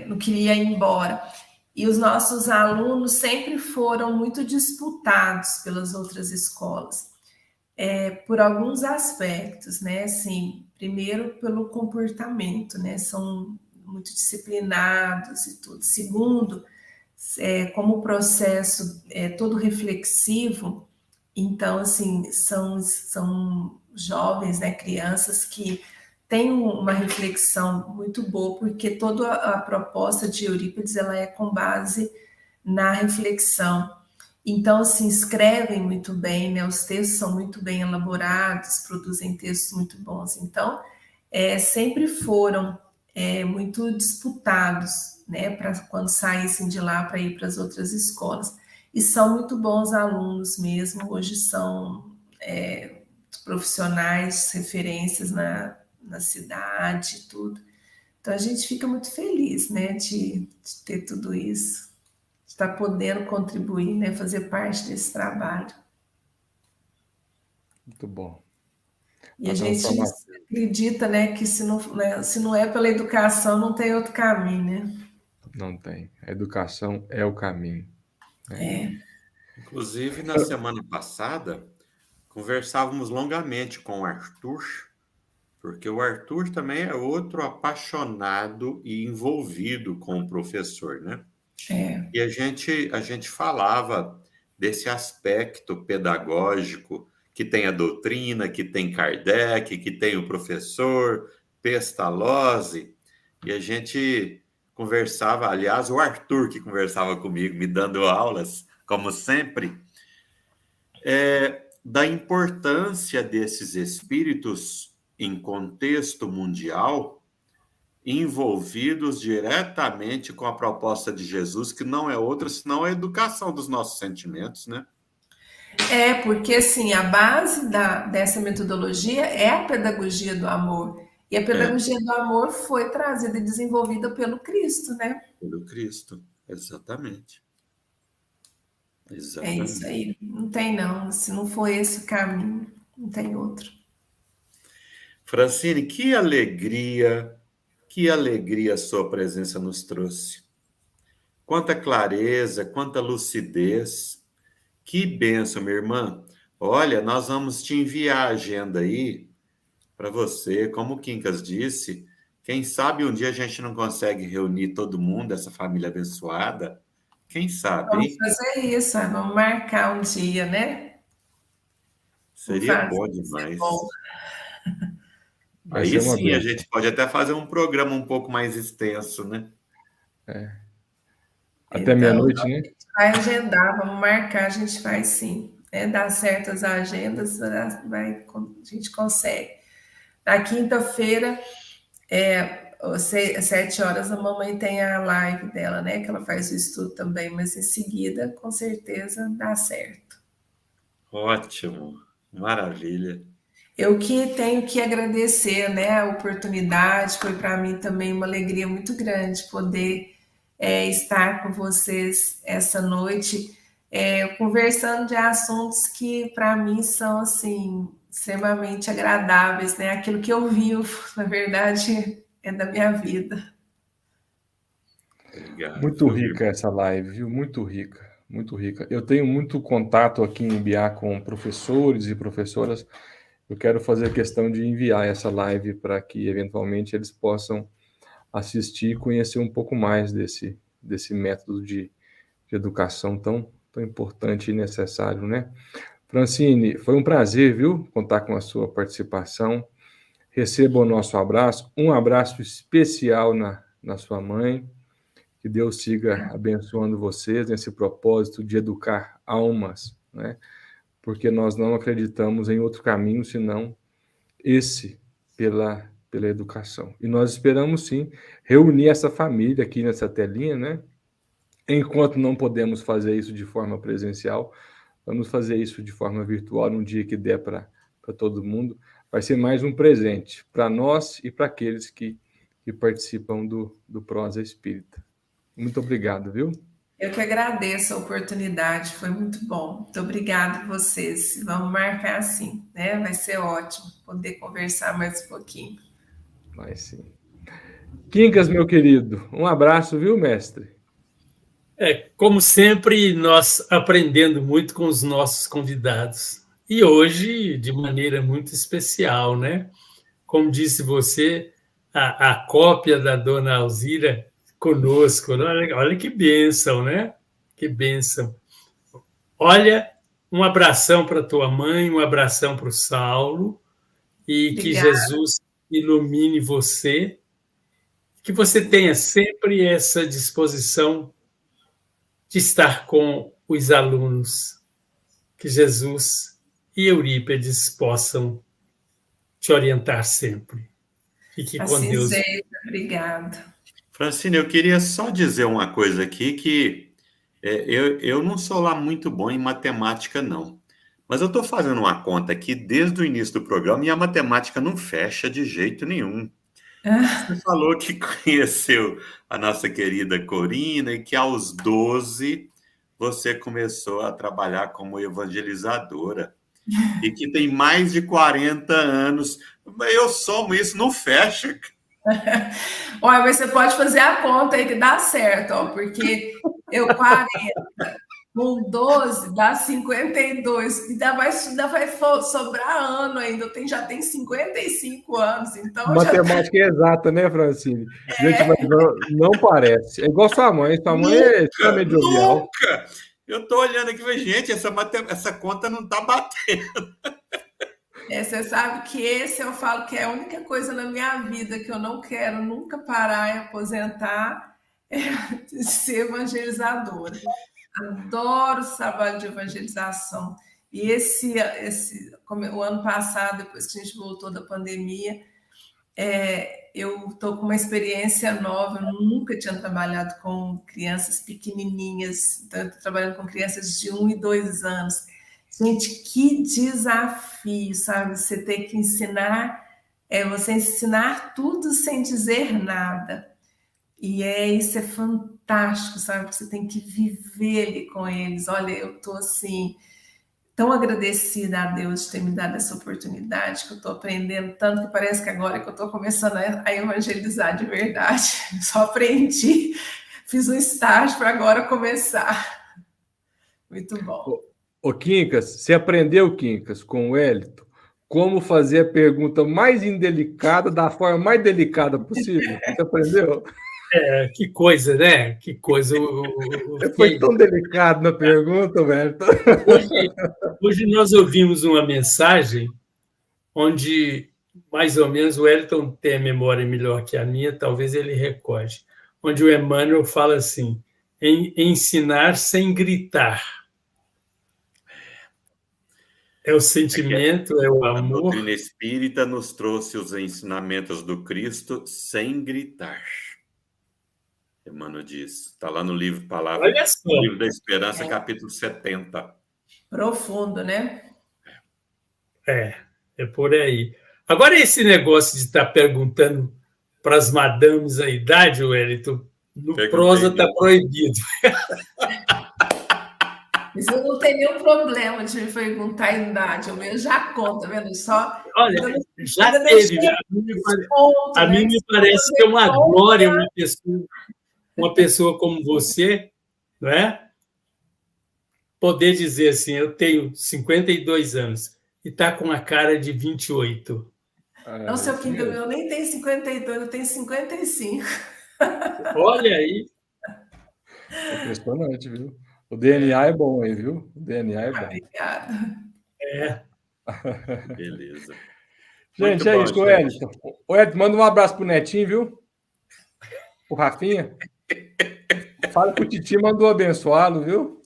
não queria ir embora. E os nossos alunos sempre foram muito disputados pelas outras escolas, por alguns aspectos, né? Assim, primeiro, pelo comportamento, né? São muito disciplinados e tudo. Segundo, como o processo é todo reflexivo, então, assim, são jovens, né? Crianças que têm uma reflexão muito boa, porque toda a proposta de Eurípides ela é com base na reflexão. Então, assim, escrevem muito bem, né? Os textos são muito bem elaborados, produzem textos muito bons. Então, sempre foram muito disputados, né? Para quando saíssem de lá para ir para as outras escolas. e são muito bons alunos mesmo, hoje são profissionais, referências na cidade e tudo. Então, a gente fica muito feliz, né, de ter tudo isso, de estar podendo contribuir, né, fazer parte desse trabalho. Muito bom. E a gente acredita, né, que se não é pela educação, não tem outro caminho, né? Não tem. A educação é o caminho. Né? Inclusive, na semana passada, conversávamos longamente com o Arthur, porque o Arthur também é outro apaixonado e envolvido com o professor, né? E a gente falava desse aspecto pedagógico que tem a doutrina, que tem Kardec, que tem o professor Pestalozzi, e a gente conversava, aliás, o Arthur que conversava comigo, me dando aulas, como sempre, da importância desses espíritos em contexto mundial, envolvidos diretamente com a proposta de Jesus, que não é outra senão a educação dos nossos sentimentos, né? Porque assim, a base dessa metodologia é a pedagogia do amor. E a pedagogia do amor foi trazida e desenvolvida pelo Cristo, né? Pelo Cristo, exatamente. É isso aí. Não tem não. Se não for esse o caminho, não tem outro. Francine, que alegria a sua presença nos trouxe. Quanta clareza, quanta lucidez. Que bênção, minha irmã. Olha, nós vamos te enviar a agenda aí para você. Como o Quincas disse, quem sabe um dia a gente não consegue reunir todo mundo, essa família abençoada. Quem sabe, hein? Vamos fazer isso, vamos marcar um dia, né? Seria bom demais. Bom. Aí sim, a gente pode até fazer um programa um pouco mais extenso, né? Até meia-noite, né? A gente vai agendar, vamos marcar, a gente faz sim. Dá certas agendas, a gente consegue. Na quinta-feira, às 7 horas, a mamãe tem a live dela, né? Que ela faz o estudo também, mas em seguida, com certeza, dá certo. Ótimo, maravilha. Eu que tenho que agradecer, né, a oportunidade, foi para mim também uma alegria muito grande poder estar com vocês essa noite, conversando de assuntos que para mim são assim extremamente agradáveis, né? Aquilo que eu vivo, na verdade, é da minha vida. Obrigado. Muito rica essa live, viu? Muito rica, muito rica. Eu tenho muito contato aqui em Ibiá com professores e professoras. Eu quero fazer questão de enviar essa live para que, eventualmente, eles possam assistir e conhecer um pouco mais desse método de educação tão importante e necessário, né? Francine, foi um prazer, viu, contar com a sua participação. Receba o nosso abraço, um abraço especial na sua mãe. Que Deus siga abençoando vocês nesse propósito de educar almas, né? Porque nós não acreditamos em outro caminho senão esse pela educação. E nós esperamos, sim, reunir essa família aqui nessa telinha, né? Enquanto não podemos fazer isso de forma presencial, vamos fazer isso de forma virtual num dia que der para todo mundo. Vai ser mais um presente para nós e para aqueles que participam do Prosa Espírita. Muito obrigado, viu? Eu que agradeço a oportunidade, foi muito bom. Muito obrigada a vocês. Vamos marcar assim, né? Vai ser ótimo poder conversar mais um pouquinho. Vai sim. Quincas, meu querido, um abraço, viu, mestre? Como sempre, nós aprendendo muito com os nossos convidados. E hoje, de maneira muito especial, né? Como disse você, a cópia da dona Alzira conosco. Olha que bênção, né? Que bênção. Olha, um abração para tua mãe, um abração para o Saulo, e Obrigada. Que Jesus ilumine você, que você tenha sempre essa disposição de estar com os alunos, que Jesus e Eurípides possam te orientar sempre. Fique com Deus. Obrigada. Francine, eu queria só dizer uma coisa aqui, que Eu não sou lá muito bom em matemática, não. Mas eu estou fazendo uma conta aqui desde o início do programa e a matemática não fecha de jeito nenhum. Você falou que conheceu a nossa querida Corina e que aos 12 você começou a trabalhar como evangelizadora e que tem mais de 40 anos. Eu somo isso, não fecha. Olha, mas você pode fazer a conta aí que dá certo, ó, porque eu 40 com 12 dá 52, ainda vai sobrar ano ainda, já tem 55 anos, então Matemática é exata, né, Francine? Gente, mas não parece. É igual sua mãe é extremamente jovial. Nunca! Eu estou olhando aqui e falei, gente, essa conta não está batendo. Você sabe que eu falo que é a única coisa na minha vida que eu não quero nunca parar e aposentar é ser evangelizadora. Adoro esse trabalho de evangelização. E o ano passado, depois que a gente voltou da pandemia, eu estou com uma experiência nova. Eu nunca tinha trabalhado com crianças pequenininhas. Então, eu estou trabalhando com crianças de 1 e 2 anos. Gente, que desafio, sabe? Você ter que você ensinar tudo sem dizer nada. E isso é fantástico, sabe? Você tem que viver ali com eles. Olha, eu estou assim, tão agradecida a Deus de ter me dado essa oportunidade, que eu estou aprendendo tanto que parece que agora que eu estou começando a evangelizar de verdade. Só aprendi, fiz um estágio para agora começar. Muito bom. Ô, Quincas, você aprendeu, Quincas, com o Wellington, como fazer a pergunta mais indelicada da forma mais delicada possível? Você aprendeu? Que coisa, né? Que coisa. Foi tão delicado na pergunta, Wellington. Hoje nós ouvimos uma mensagem onde, mais ou menos, o Wellington tem a memória melhor que a minha, talvez ele recorde, onde o Emmanuel fala assim, ensinar sem gritar. É o sentimento, é o amor. A doutrina espírita nos trouxe os ensinamentos do Cristo sem gritar. Emmanuel diz. Está lá no livro Palavra, no livro da Esperança, capítulo 70. Profundo, né? É por aí. Agora, esse negócio de estar perguntando para as madames a idade, Wellington, no prosa está proibido. Mas eu não tenho nenhum problema de me perguntar a idade, eu já conto, tá vendo? Só. Olha, já teve. A mim me parece que é uma glória uma pessoa como você, não é? Poder dizer assim, eu tenho 52 anos e está com a cara de 28. Não, seu Quinto, eu nem tenho 52, eu tenho 55. Olha aí. Impressionante, viu? O DNA é bom aí, viu? O DNA é bom. Obrigada. Beleza. Gente, muito é bom, isso, Wellington. Wellington, manda um abraço pro Netinho, viu? O Rafinha. Fala que o Titi mandou abençoá-lo, viu?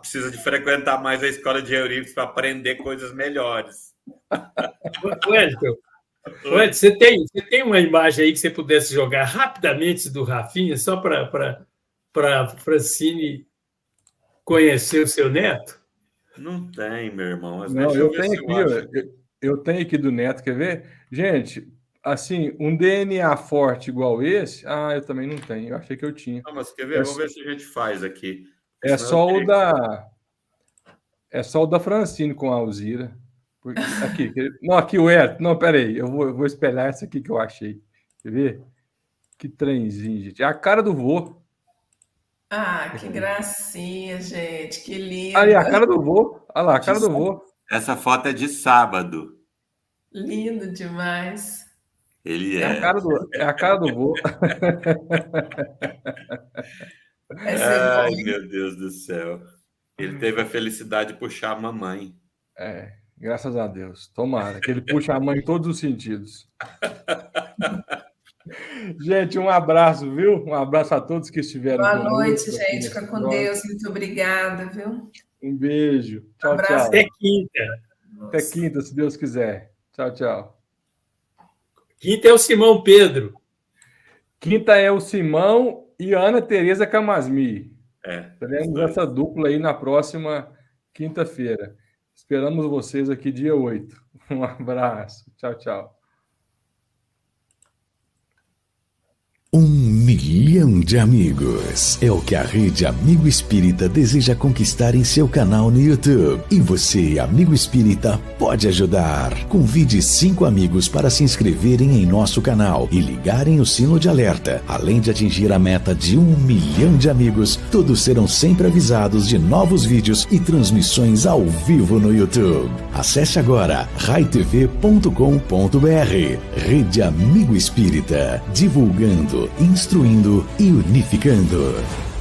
Precisa de frequentar mais a escola de Eurípides para aprender coisas melhores. Wellington, você tem uma imagem aí que você pudesse jogar rapidamente do Rafinha, só para Francine conhecer o seu neto? Não tem, meu irmão. Mas não, eu tenho aqui, eu tenho aqui do neto, quer ver? Gente, assim, um DNA forte igual esse, eu também não tenho. Eu achei que eu tinha. Não, mas quer ver? Vamos ver se a gente faz aqui. É só o da Francine com a Alzira. Aqui, não, aqui o Wellington. Não, peraí, eu vou espelhar essa aqui que eu achei. Quer ver? Que trenzinho, gente. É a cara do vô. Que gracinha, gente. Que lindo. Aí, a cara do vô. Olha lá, a cara do vô. Essa foto é de sábado. Lindo demais. Ele é. É a cara do vô. Ai, meu Deus do céu. Ele teve a felicidade de puxar a mamãe. Graças a Deus. Tomara, que ele puxa a mãe em todos os sentidos. Gente, um abraço, viu? Um abraço a todos que estiveram conosco. Boa noite, gente. Fica com Deus. Muito obrigada, viu? Um beijo. Tchau, tchau. Até quinta. Até quinta, se Deus quiser. Tchau, tchau. Quinta é o Simão Pedro. Quinta é o Simão e a Ana Tereza Camasmi. É. Teremos essa dupla aí na próxima quinta-feira. Esperamos vocês aqui dia 8. Um abraço. Tchau, tchau. 1 milhão de amigos é o que a Rede Amigo Espírita deseja conquistar em seu canal no YouTube. E você, amigo espírita, pode ajudar. Convide 5 amigos para se inscreverem em nosso canal e ligarem o sino de alerta. Além de atingir a meta de 1 milhão de amigos, todos serão sempre avisados de novos vídeos e transmissões ao vivo no YouTube. Acesse agora raitv.com.br. Rede Amigo Espírita, divulgando, instruindo e unificando.